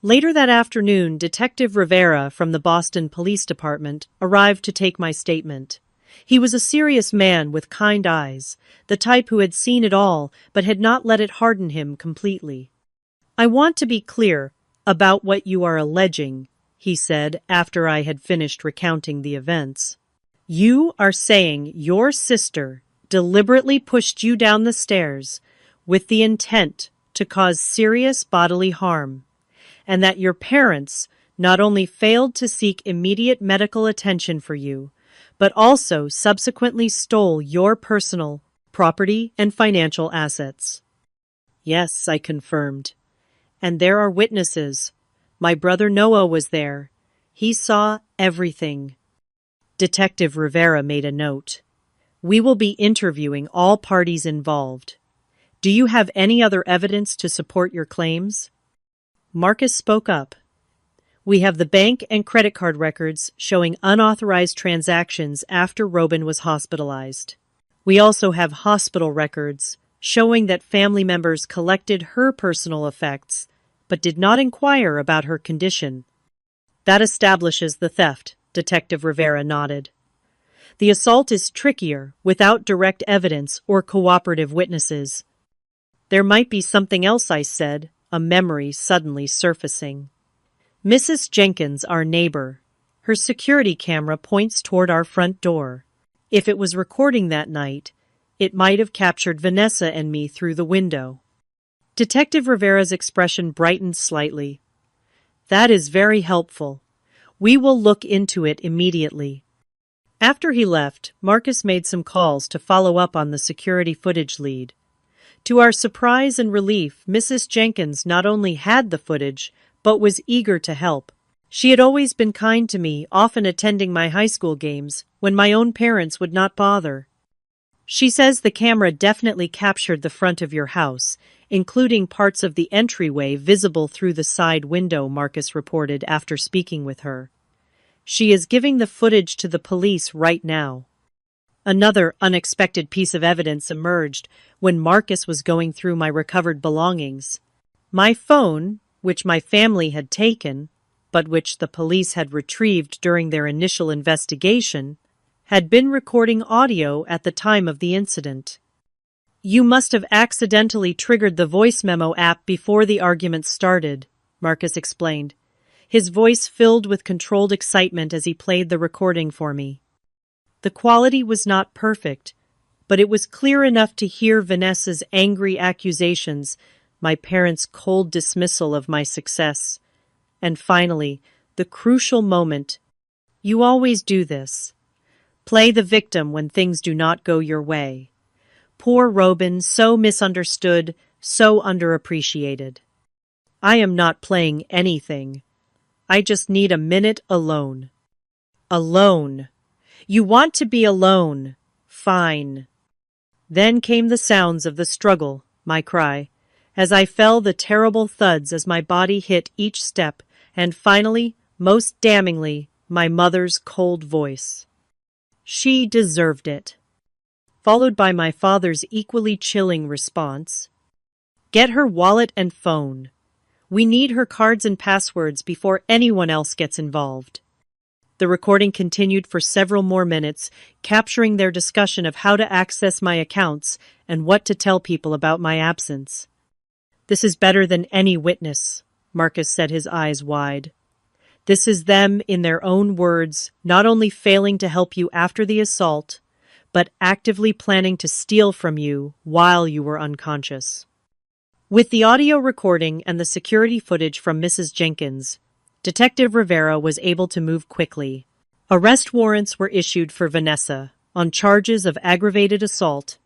Later that afternoon, Detective Rivera from the Boston Police Department arrived to take my statement. He was a serious man with kind eyes, the type who had seen it all but had not let it harden him completely. "I want to be clear about what you are alleging," he said after I had finished recounting the events. "You are saying your sister deliberately pushed you down the stairs with the intent to cause serious bodily harm, and that your parents not only failed to seek immediate medical attention for you, but also subsequently stole your personal property and financial assets." "Yes," I confirmed. "And there are witnesses. My brother Noah was there. He saw everything." Detective Rivera made a note. "We will be interviewing all parties involved. Do you have any other evidence to support your claims?" Marcus spoke up. "We have the bank and credit card records showing unauthorized transactions after Robin was hospitalized. We also have hospital records showing that family members collected her personal effects but did not inquire about her condition." "That establishes the theft," Detective Rivera nodded. "The assault is trickier without direct evidence or cooperative witnesses." "There might be something else," I said, a memory suddenly surfacing. "Mrs. Jenkins, our neighbor. Her security camera points toward our front door. If it was recording that night, it might have captured Vanessa and me through the window." Detective Rivera's expression brightened slightly. "That is very helpful. We will look into it immediately." After he left, Marcus made some calls to follow up on the security footage lead. To our surprise and relief, Mrs. Jenkins not only had the footage, but was eager to help. She had always been kind to me, often attending my high school games, when my own parents would not bother. "She says the camera definitely captured the front of your house, including parts of the entryway visible through the side window," Marcus reported after speaking with her. "She is giving the footage to the police right now." Another unexpected piece of evidence emerged when Marcus was going through my recovered belongings. My phone, which my family had taken, but which the police had retrieved during their initial investigation, had been recording audio at the time of the incident. "You must have accidentally triggered the voice memo app before the argument started," Marcus explained, his voice filled with controlled excitement as he played the recording for me. The quality was not perfect, but it was clear enough to hear Vanessa's angry accusations, my parents' cold dismissal of my success, and finally, the crucial moment. "You always do this. Play the victim when things do not go your way. Poor Robin, so misunderstood, so underappreciated." "I am not playing anything. I just need a minute alone." "Alone. You want to be alone. Fine." Then came the sounds of the struggle, my cry, as I fell, the terrible thuds as my body hit each step, and finally, most damningly, my mother's cold voice. "She deserved it." Followed by my father's equally chilling response. "Get her wallet and phone. We need her cards and passwords before anyone else gets involved." The recording continued for several more minutes, capturing their discussion of how to access my accounts and what to tell people about my absence. "This is better than any witness," Marcus said, his eyes wide. "This is them, in their own words, not only failing to help you after the assault, but actively planning to steal from you while you were unconscious." With the audio recording and the security footage from Mrs. Jenkins, Detective Rivera was able to move quickly. Arrest warrants were issued for Vanessa on charges of aggravated assault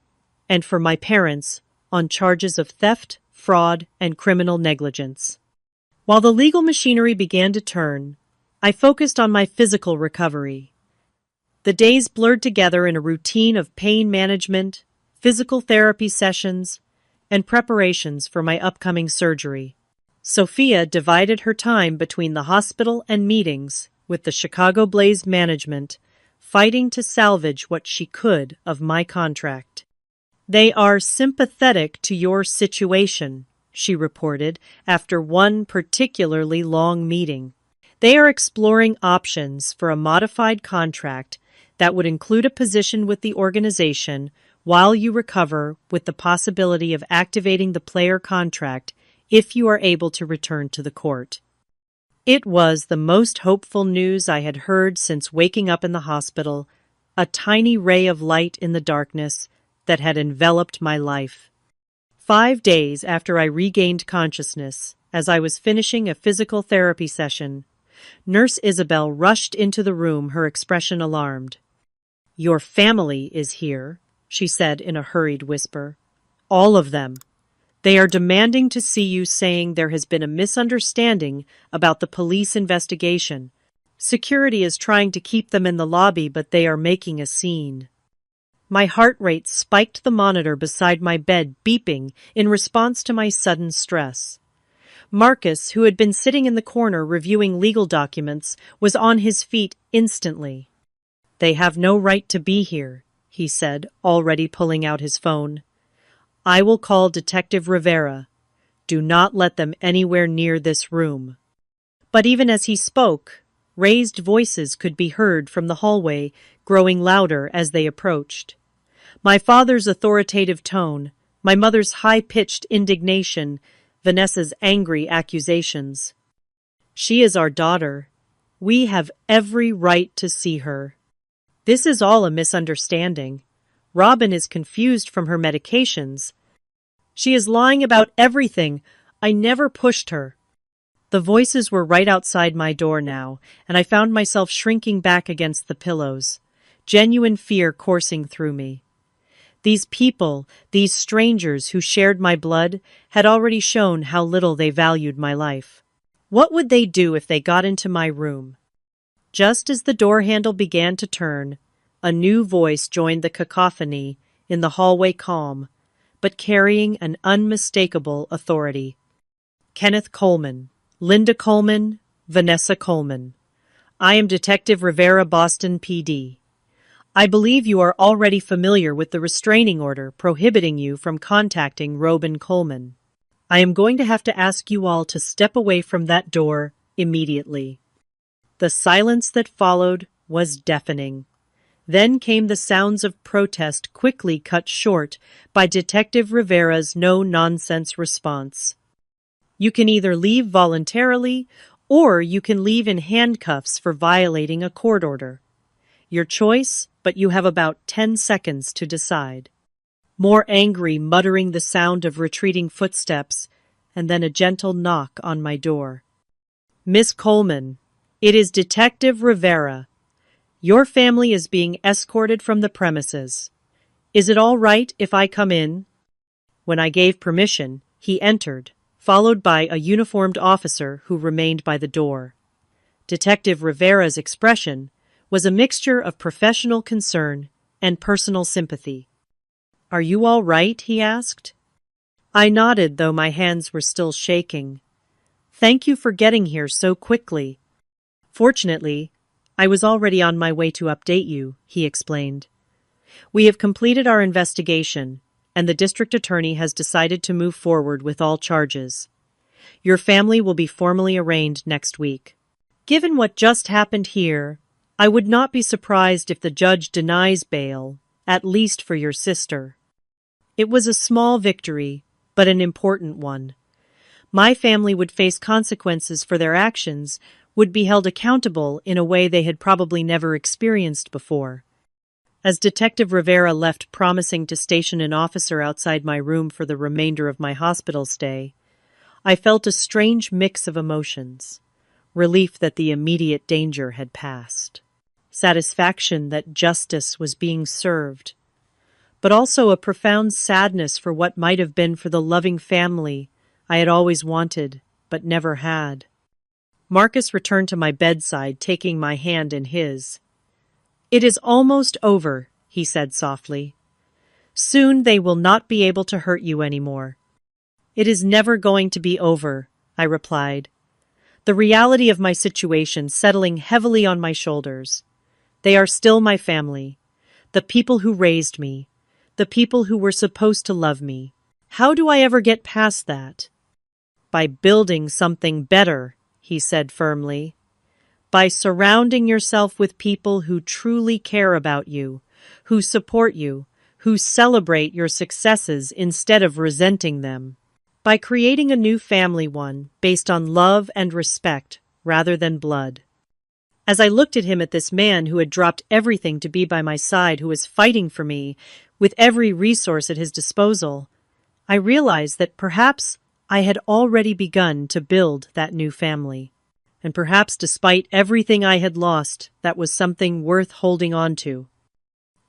and for my parents on charges of theft, fraud, and criminal negligence. While the legal machinery began to turn, I focused on my physical recovery. The days blurred together in a routine of pain management, physical therapy sessions, and preparations for my upcoming surgery. Sophia divided her time between the hospital and meetings with the Chicago Blaze management, fighting to salvage what she could of my contract. "They are sympathetic to your situation," she reported after one particularly long meeting. "They are exploring options for a modified contract that would include a position with the organization while you recover, with the possibility of activating the player contract if you are able to return to the court." It was the most hopeful news I had heard since waking up in the hospital, a tiny ray of light in the darkness that had enveloped my life. 5 days after I regained consciousness, as I was finishing a physical therapy session, Nurse Isabel rushed into the room, her expression alarmed. "Your family is here," she said in a hurried whisper. "All of them. They are demanding to see you, saying there has been a misunderstanding about the police investigation. Security is trying to keep them in the lobby, but they are making a scene." My heart rate spiked, the monitor beside my bed beeping in response to my sudden stress. Marcus, who had been sitting in the corner reviewing legal documents, was on his feet instantly. "They have no right to be here," he said, already pulling out his phone. "I will call Detective Rivera. Do not let them anywhere near this room." But even as he spoke, raised voices could be heard from the hallway, growing louder as they approached. My father's authoritative tone, my mother's high-pitched indignation, Vanessa's angry accusations. "She is our daughter. We have every right to see her. This is all a misunderstanding. Robin is confused from her medications. She is lying about everything. I never pushed her." The voices were right outside my door now, and I found myself shrinking back against the pillows, genuine fear coursing through me. These people, these strangers who shared my blood, had already shown how little they valued my life. What would they do if they got into my room? Just as the door handle began to turn, a new voice joined the cacophony in the hallway, calm, but carrying an unmistakable authority. "Kenneth Coleman, Linda Coleman, Vanessa Coleman. I am Detective Rivera, Boston PD. I believe you are already familiar with the restraining order prohibiting you from contacting Robin Coleman. I am going to have to ask you all to step away from that door immediately." The silence that followed was deafening. Then came the sounds of protest, quickly cut short by Detective Rivera's no-nonsense response. "You can either leave voluntarily, or you can leave in handcuffs for violating a court order. Your choice, but you have about 10 seconds to decide." More angry, muttering, the sound of retreating footsteps, and then a gentle knock on my door. "Miss Coleman, it is Detective Rivera. Your family is being escorted from the premises. Is it all right if I come in?" When I gave permission, he entered, followed by a uniformed officer who remained by the door. Detective Rivera's expression was a mixture of professional concern and personal sympathy. "Are you all right?" he asked. I nodded, though my hands were still shaking. "Thank you for getting here so quickly." "Fortunately, I was already on my way to update you," he explained. "We have completed our investigation, and the district attorney has decided to move forward with all charges. Your family will be formally arraigned next week. Given what just happened here, I would not be surprised if the judge denies bail, at least for your sister." It was a small victory, but an important one. My family would face consequences for their actions, would be held accountable in a way they had probably never experienced before. As Detective Rivera left promising to station an officer outside my room for the remainder of my hospital stay, I felt a strange mix of emotions. Relief that the immediate danger had passed. Satisfaction that justice was being served. But also a profound sadness for what might have been for the loving family I had always wanted, but never had. Marcus returned to my bedside, taking my hand in his. "It is almost over," he said softly. "Soon they will not be able to hurt you anymore." "It is never going to be over," I replied, the reality of my situation settling heavily on my shoulders. They are still my family, the people who raised me, the people who were supposed to love me. How do I ever get past that? By building something better, he said firmly. By surrounding yourself with people who truly care about you, who support you, who celebrate your successes instead of resenting them. By creating a new family, one based on love and respect rather than blood. As I looked at him, at this man who had dropped everything to be by my side, who was fighting for me with every resource at his disposal, I realized that perhaps I had already begun to build that new family. And perhaps despite everything I had lost, that was something worth holding on to.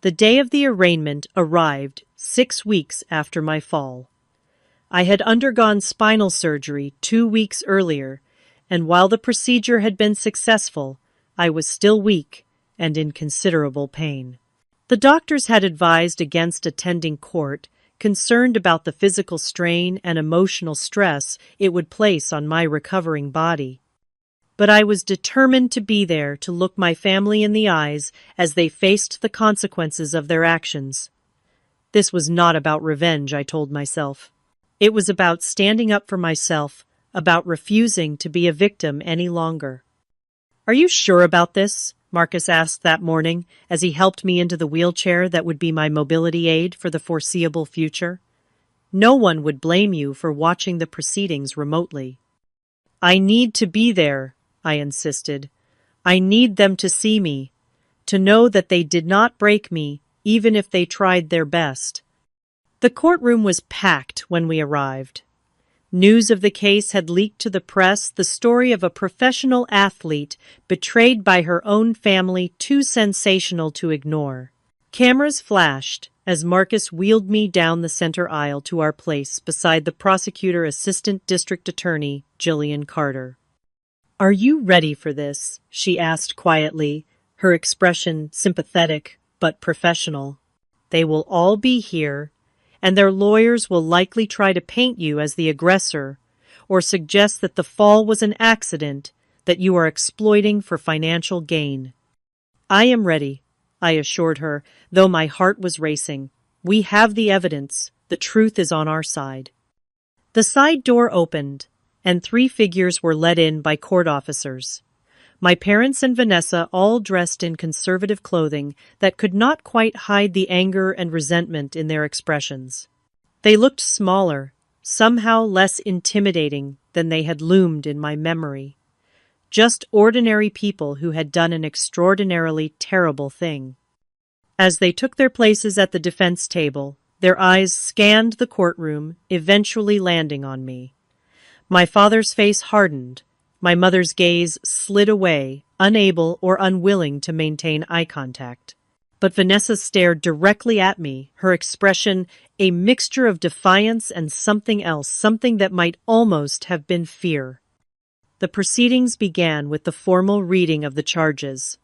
The day of the arraignment arrived 6 weeks after my fall. I had undergone spinal surgery 2 weeks earlier, and while the procedure had been successful, I was still weak and in considerable pain. The doctors had advised against attending court, concerned about the physical strain and emotional stress it would place on my recovering body. But I was determined to be there to look my family in the eyes as they faced the consequences of their actions. This was not about revenge, I told myself. It was about standing up for myself, about refusing to be a victim any longer. "Are you sure about this?" Marcus asked that morning as he helped me into the wheelchair that would be my mobility aid for the foreseeable future. "No one would blame you for watching the proceedings remotely." "I need to be there," I insisted. "I need them to see me, to know that they did not break me, even if they tried their best." The courtroom was packed when we arrived. News of the case had leaked to the press, the story of a professional athlete betrayed by her own family, too sensational to ignore. Cameras flashed as Marcus wheeled me down the center aisle to our place beside the prosecutor assistant district attorney, Jillian Carter. "Are you ready for this?" she asked quietly, her expression sympathetic but professional. "They will all be here, and their lawyers will likely try to paint you as the aggressor or suggest that the fall was an accident that you are exploiting for financial gain." "I am ready," I assured her, though my heart was racing. "We have the evidence. The truth is on our side." The side door opened, and 3 figures were led in by court officers. My parents and Vanessa, all dressed in conservative clothing that could not quite hide the anger and resentment in their expressions. They looked smaller, somehow less intimidating than they had loomed in my memory. Just ordinary people who had done an extraordinarily terrible thing. As they took their places at the defense table, their eyes scanned the courtroom, eventually landing on me. My father's face hardened. My mother's gaze slid away, unable or unwilling to maintain eye contact. But Vanessa stared directly at me, her expression a mixture of defiance and something else, something that might almost have been fear. The proceedings began with the formal reading of the charges.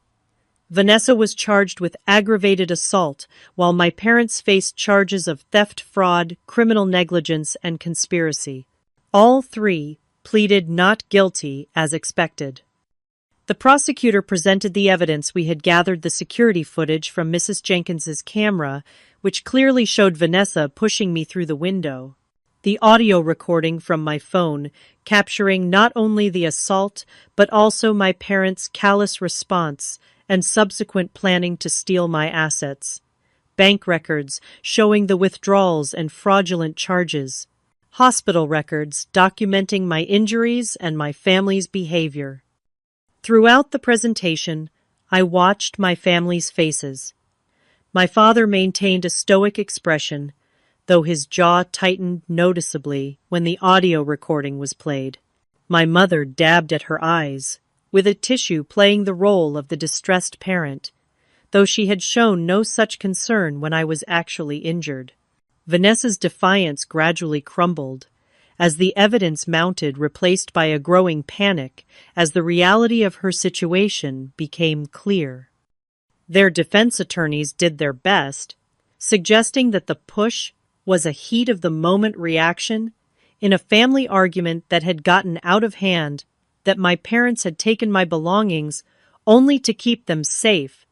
Vanessa was charged with aggravated assault, while my parents faced charges of theft, fraud, criminal negligence, and conspiracy. All 3 pleaded not guilty as expected. The prosecutor presented the evidence we had gathered, the security footage from Mrs. Jenkins's camera, which clearly showed Vanessa pushing me through the window. The audio recording from my phone, capturing not only the assault, but also my parents' callous response and subsequent planning to steal my assets. Bank records showing the withdrawals and fraudulent charges. Hospital records documenting my injuries and my family's behavior. Throughout the presentation, I watched my family's faces. My father maintained a stoic expression, though his jaw tightened noticeably when the audio recording was played. My mother dabbed at her eyes, with a tissue playing the role of the distressed parent, though she had shown no such concern when I was actually injured. Vanessa's defiance gradually crumbled, as the evidence mounted, replaced by a growing panic as the reality of her situation became clear. Their defense attorneys did their best, suggesting that the push was a heat-of-the-moment reaction in a family argument that had gotten out of hand, that my parents had taken my belongings only to keep them safe,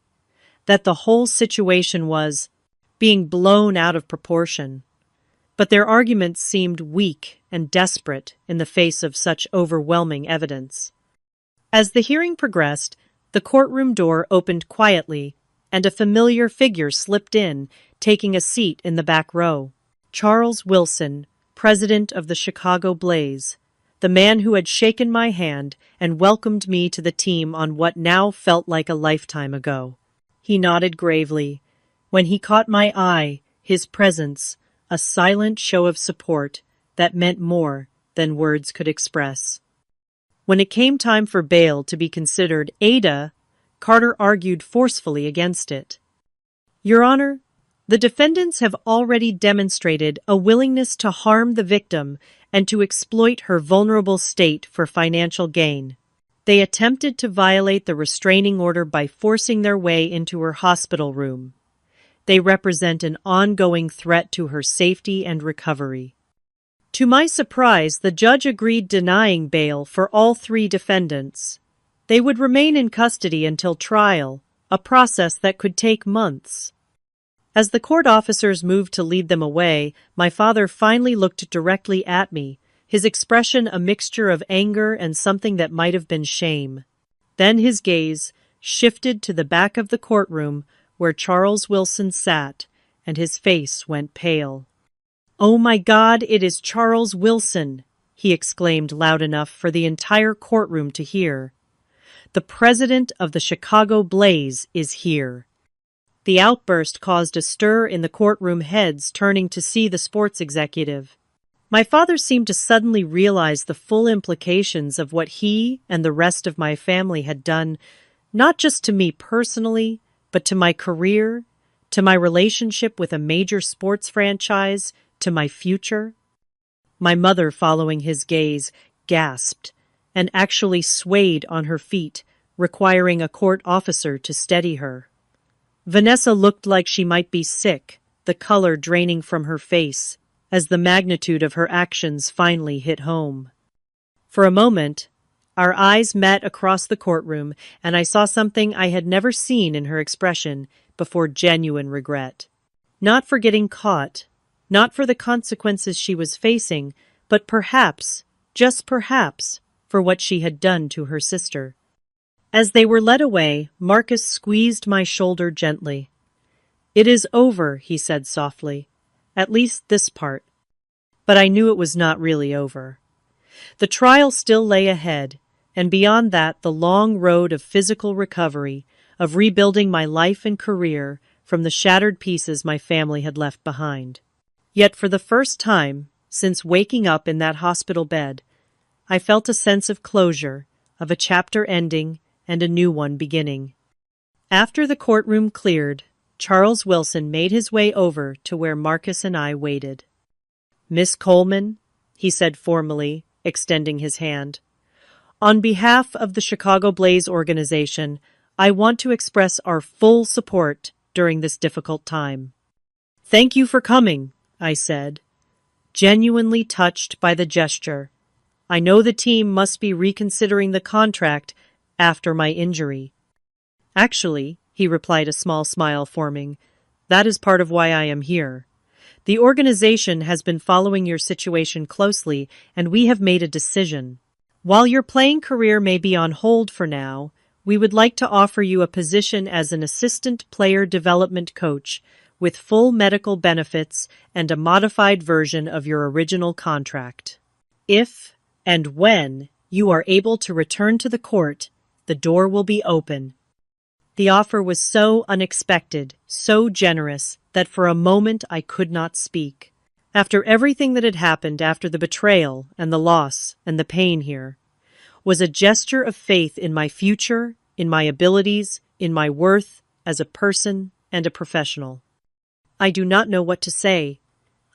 that the whole situation was being blown out of proportion. But their arguments seemed weak and desperate in the face of such overwhelming evidence. As the hearing progressed, the courtroom door opened quietly, and a familiar figure slipped in, taking a seat in the back row. Charles Wilson, president of the Chicago Blaze, the man who had shaken my hand and welcomed me to the team on what now felt like a lifetime ago. He nodded gravely. When he caught my eye, his presence, a silent show of support that meant more than words could express. When it came time for bail to be considered, Carter argued forcefully against it. Your Honor, the defendants have already demonstrated a willingness to harm the victim and to exploit her vulnerable state for financial gain. They attempted to violate the restraining order by forcing their way into her hospital room. They represent an ongoing threat to her safety and recovery. To my surprise, the judge agreed, denying bail for all three defendants. They would remain in custody until trial, a process that could take months. As the court officers moved to lead them away, my father finally looked directly at me, his expression a mixture of anger and something that might have been shame. Then his gaze shifted to the back of the courtroom where Charles Wilson sat, and his face went pale. "Oh my God, it is Charles Wilson!" he exclaimed loud enough for the entire courtroom to hear. "The president of the Chicago Blaze is here." The outburst caused a stir in the courtroom, heads turning to see the sports executive. My father seemed to suddenly realize the full implications of what he and the rest of my family had done, not just to me personally, but to my career, to my relationship with a major sports franchise, to my future. My mother, following his gaze, gasped and actually swayed on her feet, requiring a court officer to steady her. Vanessa looked like she might be sick, the color draining from her face, as the magnitude of her actions finally hit home. For a moment, our eyes met across the courtroom, and I saw something I had never seen in her expression before: genuine regret. Not for getting caught, not for the consequences she was facing, but perhaps, just perhaps, for what she had done to her sister. As they were led away, Marcus squeezed my shoulder gently. "It is over," he said softly. "At least this part." But I knew it was not really over. The trial still lay ahead, and beyond that the long road of physical recovery, of rebuilding my life and career from the shattered pieces my family had left behind. Yet for the first time, since waking up in that hospital bed, I felt a sense of closure, of a chapter ending and a new one beginning. After the courtroom cleared, Charles Wilson made his way over to where Marcus and I waited. "Miss Coleman," he said formally, extending his hand, "on behalf of the Chicago Blaze organization, I want to express our full support during this difficult time." "Thank you for coming," I said, genuinely touched by the gesture. "I know the team must be reconsidering the contract after my injury." "Actually," he replied, a small smile forming, "that is part of why I am here. The organization has been following your situation closely, and we have made a decision. While your playing career may be on hold for now, we would like to offer you a position as an assistant player development coach with full medical benefits and a modified version of your original contract. If and when you are able to return to the court, the door will be open." The offer was so unexpected, so generous, that for a moment I could not speak. After everything that had happened after the betrayal and the loss and the pain here, was a gesture of faith in my future, in my abilities, in my worth as a person and a professional. I do not know what to say.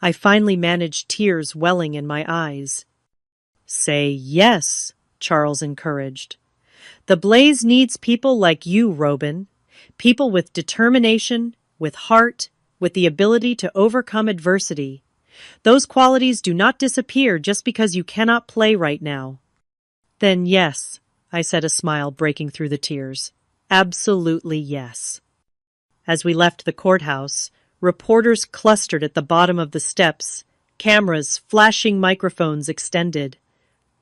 I finally managed tears welling in my eyes. Say yes, Charles encouraged. The Blaze needs people like you, Robin. People with determination, with heart, with the ability to overcome adversity. Those qualities do not disappear just because you cannot play right now. Then yes, I said, a smile breaking through the tears. Absolutely yes. As we left the courthouse, reporters clustered at the bottom of the steps, cameras, flashing microphones extended.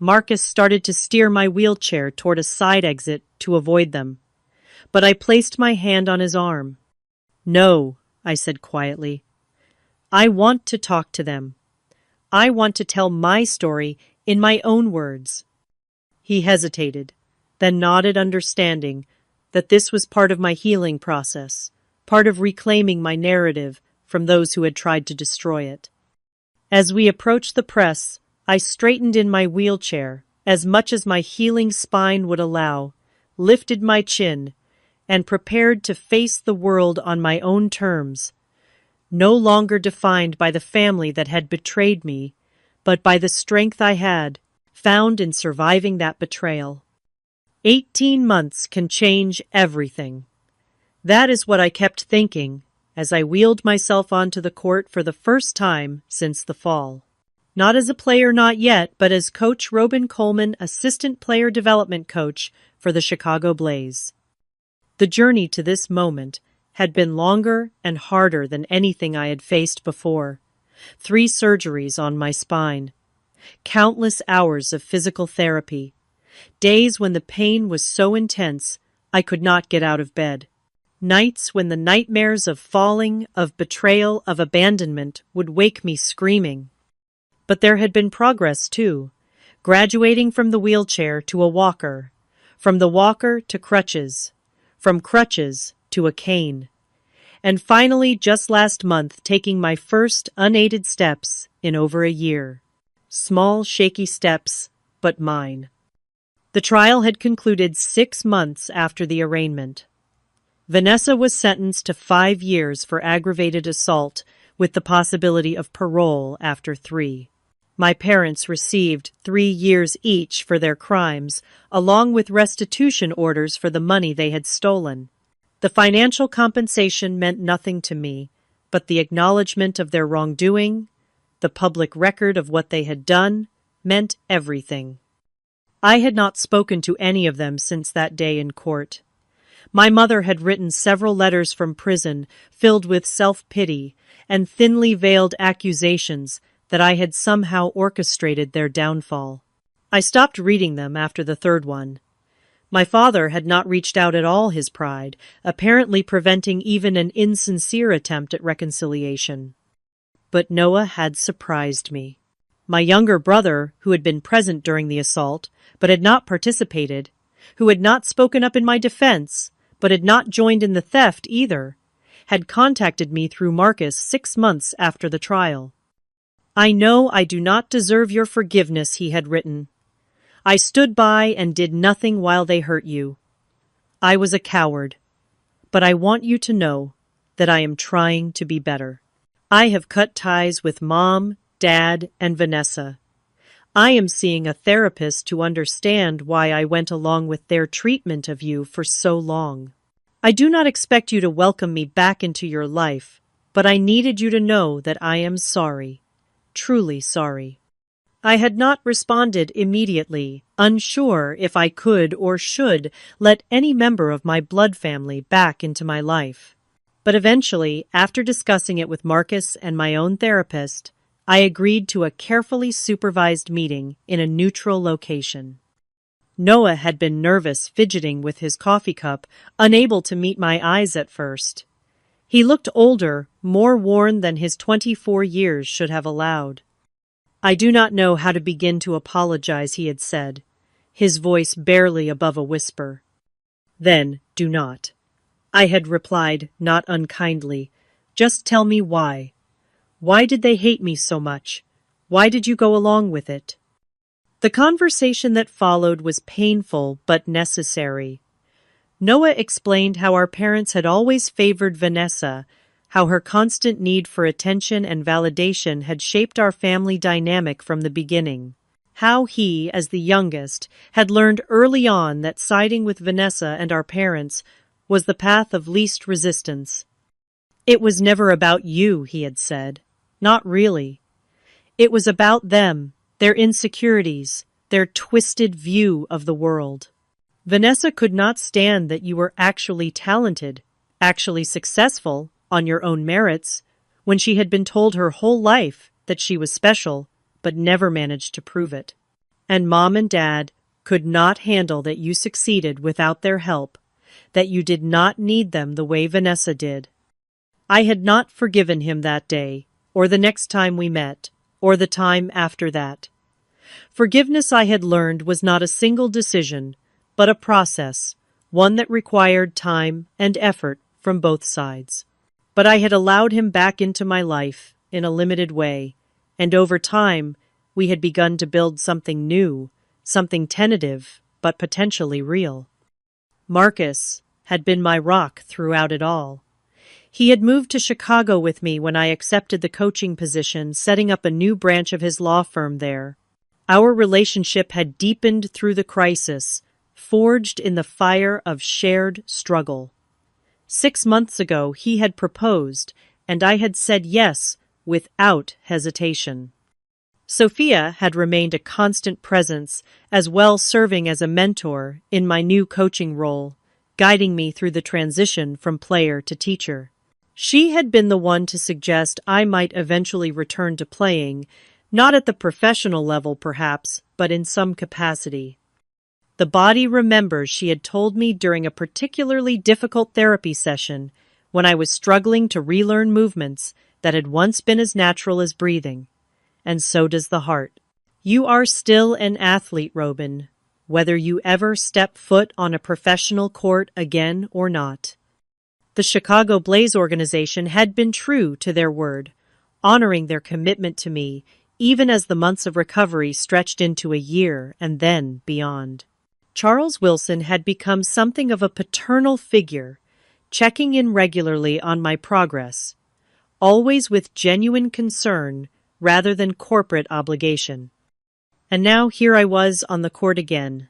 Marcus started to steer my wheelchair toward a side exit to avoid them. But I placed my hand on his arm. No, I said quietly. I want to talk to them. I want to tell my story in my own words. He hesitated, then nodded, understanding that this was part of my healing process, part of reclaiming my narrative from those who had tried to destroy it. As we approached the press, I straightened in my wheelchair as much as my healing spine would allow, lifted my chin, and prepared to face the world on my own terms, no longer defined by the family that had betrayed me, but by the strength I had found in surviving that betrayal. 18 months can change everything. That is what I kept thinking as I wheeled myself onto the court for the first time since the fall. Not as a player, not yet, but as Coach Robin Coleman, assistant player development coach for the Chicago Blaze. The journey to this moment had been longer and harder than anything I had faced before. 3 surgeries on my spine, countless hours of physical therapy, days when the pain was so intense I could not get out of bed, nights when the nightmares of falling, of betrayal, of abandonment would wake me screaming. But there had been progress, too, graduating from the wheelchair to a walker, from the walker to crutches, from crutches to a cane, and finally, just last month, taking my first unaided steps in over a year. Small, shaky steps, but mine. The trial had concluded 6 months after the arraignment. Vanessa was sentenced to 5 years for aggravated assault, with the possibility of parole after 3. My parents received 3 years each for their crimes, along with restitution orders for the money they had stolen. The financial compensation meant nothing to me, but the acknowledgement of their wrongdoing, the public record of what they had done, meant everything. I had not spoken to any of them since that day in court. My mother had written several letters from prison filled with self-pity and thinly veiled accusations that I had somehow orchestrated their downfall. I stopped reading them after the 3rd one. My father had not reached out at all, his pride, apparently preventing even an insincere attempt at reconciliation. But Noah had surprised me. My younger brother, who had been present during the assault, but had not participated, who had not spoken up in my defense, but had not joined in the theft either, had contacted me through Marcus 6 months after the trial. I know I do not deserve your forgiveness, he had written. I stood by and did nothing while they hurt you. I was a coward, but I want you to know that I am trying to be better. I have cut ties with Mom, Dad, and Vanessa. I am seeing a therapist to understand why I went along with their treatment of you for so long. I do not expect you to welcome me back into your life, but I needed you to know that I am sorry. Truly sorry. I had not responded immediately, unsure if I could or should let any member of my blood family back into my life. But eventually, after discussing it with Marcus and my own therapist, I agreed to a carefully supervised meeting in a neutral location. Noah had been nervous, fidgeting with his coffee cup, unable to meet my eyes at first. He looked older, more worn than his 24 years should have allowed. I do not know how to begin to apologize, he had said, his voice barely above a whisper. Then do not. I had replied, not unkindly. Just tell me why. Why did they hate me so much? Why did you go along with it? The conversation that followed was painful but necessary. Noah explained how our parents had always favored Vanessa, how her constant need for attention and validation had shaped our family dynamic from the beginning. How he, as the youngest, had learned early on that siding with Vanessa and our parents was the path of least resistance. It was never about you, he had said. Not really. It was about them, their insecurities, their twisted view of the world. Vanessa could not stand that you were actually talented, actually successful, on your own merits, when she had been told her whole life that she was special, but never managed to prove it. And Mom and Dad could not handle that you succeeded without their help, that you did not need them the way Vanessa did. I had not forgiven him that day, or the next time we met, or the time after that. Forgiveness, I had learned, was not a single decision, but a process, one that required time and effort from both sides. But I had allowed him back into my life in a limited way, and over time we had begun to build something new, something tentative, but potentially real. Marcus had been my rock throughout it all. He had moved to Chicago with me when I accepted the coaching position, setting up a new branch of his law firm there. Our relationship had deepened through the crisis, forged in the fire of shared struggle. 6 months ago, he had proposed, and I had said yes without hesitation. Sophia had remained a constant presence, as well serving as a mentor in my new coaching role, guiding me through the transition from player to teacher. She had been the one to suggest I might eventually return to playing, not at the professional level perhaps, but in some capacity. The body remembers she had told me during a particularly difficult therapy session when I was struggling to relearn movements that had once been as natural as breathing. And so does the heart. You are still an athlete, Robin, whether you ever step foot on a professional court again or not. The Chicago Blaze organization had been true to their word, honoring their commitment to me, even as the months of recovery stretched into a year and then beyond. Charles Wilson had become something of a paternal figure, checking in regularly on my progress, always with genuine concern rather than corporate obligation. And now here I was on the court again.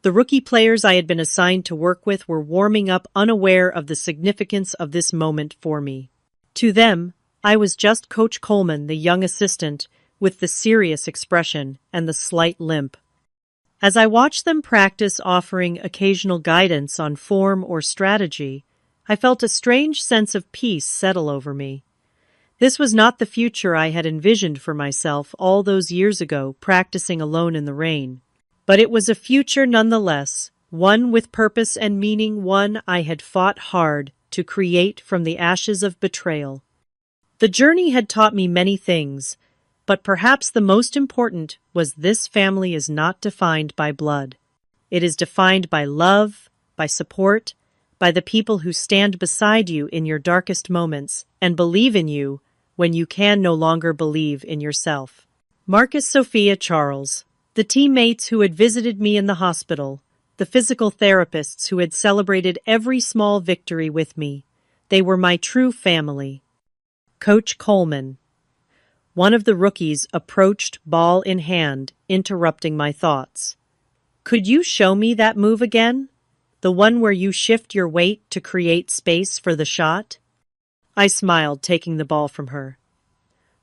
The rookie players I had been assigned to work with were warming up, unaware of the significance of this moment for me. To them, I was just Coach Coleman, the young assistant, with the serious expression and the slight limp. As I watched them practice, offering occasional guidance on form or strategy, I felt a strange sense of peace settle over me. This was not the future I had envisioned for myself all those years ago, practicing alone in the rain. But it was a future nonetheless, one with purpose and meaning, one I had fought hard to create from the ashes of betrayal. The journey had taught me many things, but perhaps the most important was this family is not defined by blood. It is defined by love, by support, by the people who stand beside you in your darkest moments and believe in you when you can no longer believe in yourself. Marcus, Sophia, Charles, the teammates who had visited me in the hospital, the physical therapists who had celebrated every small victory with me, they were my true family. Coach Coleman. One of the rookies approached, ball in hand, interrupting my thoughts. Could you show me that move again? The one where you shift your weight to create space for the shot? I smiled, taking the ball from her.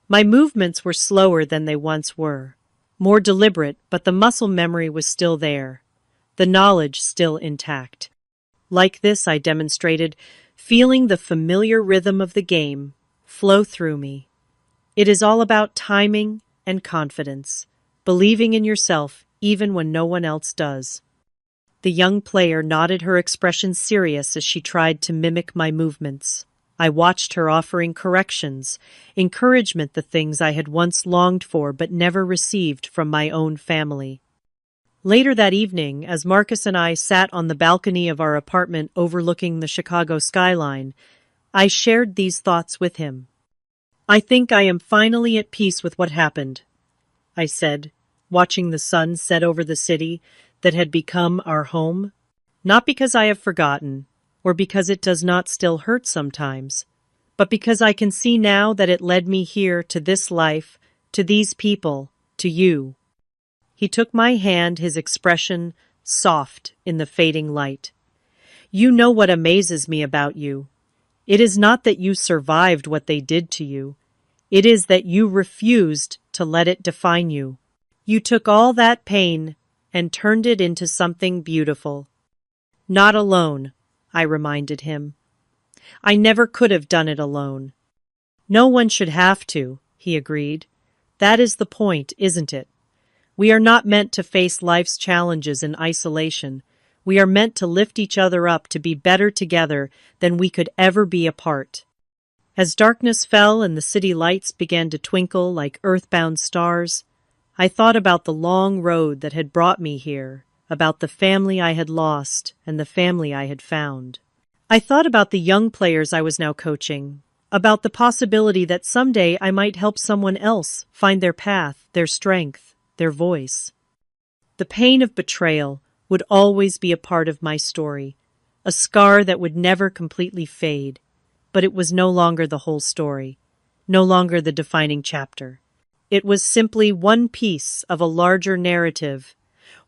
My movements were slower than they once were, more deliberate, but the muscle memory was still there, the knowledge still intact. Like this, I demonstrated, feeling the familiar rhythm of the game flow through me. It is all about timing and confidence, believing in yourself even when no one else does. The young player nodded, her expression serious as she tried to mimic my movements. I watched her offering corrections, encouragement, the things I had once longed for but never received from my own family. Later that evening, as Marcus and I sat on the balcony of our apartment overlooking the Chicago skyline, I shared these thoughts with him. "I think I am finally at peace with what happened," I said, watching the sun set over the city that had become our home. "Not because I have forgotten, or because it does not still hurt sometimes, but because I can see now that it led me here to this life, to these people, to you." He took my hand, his expression soft in the fading light. "You know what amazes me about you. It is not that you survived what they did to you. It is that you refused to let it define you. You took all that pain and turned it into something beautiful." "Not alone," I reminded him. "I never could have done it alone." "No one should have to," he agreed. "That is the point, isn't it? We are not meant to face life's challenges in isolation. We are meant to lift each other up to be better together than we could ever be apart." As darkness fell and the city lights began to twinkle like earthbound stars, I thought about the long road that had brought me here, about the family I had lost and the family I had found. I thought about the young players I was now coaching, about the possibility that someday I might help someone else find their path, their strength, their voice. The pain of betrayal would always be a part of my story, a scar that would never completely fade, but it was no longer the whole story, no longer the defining chapter. It was simply one piece of a larger narrative,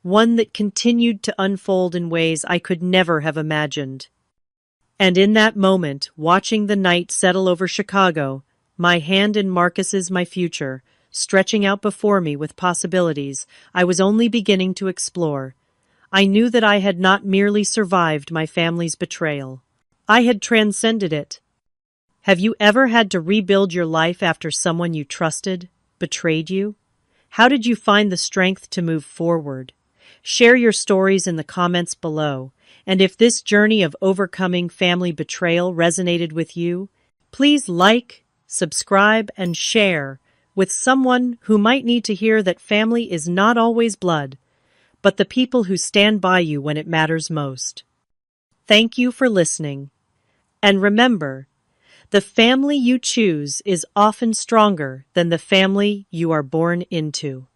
one that continued to unfold in ways I could never have imagined. And in that moment, watching the night settle over Chicago, my hand in Marcus's my future, stretching out before me with possibilities I was only beginning to explore, I knew that I had not merely survived my family's betrayal. I had transcended it. Have you ever had to rebuild your life after someone you trusted betrayed you? How did you find the strength to move forward? Share your stories in the comments below, and if this journey of overcoming family betrayal resonated with you, please like, subscribe, and share with someone who might need to hear that family is not always blood, but the people who stand by you when it matters most. Thank you for listening. And remember, the family you choose is often stronger than the family you are born into.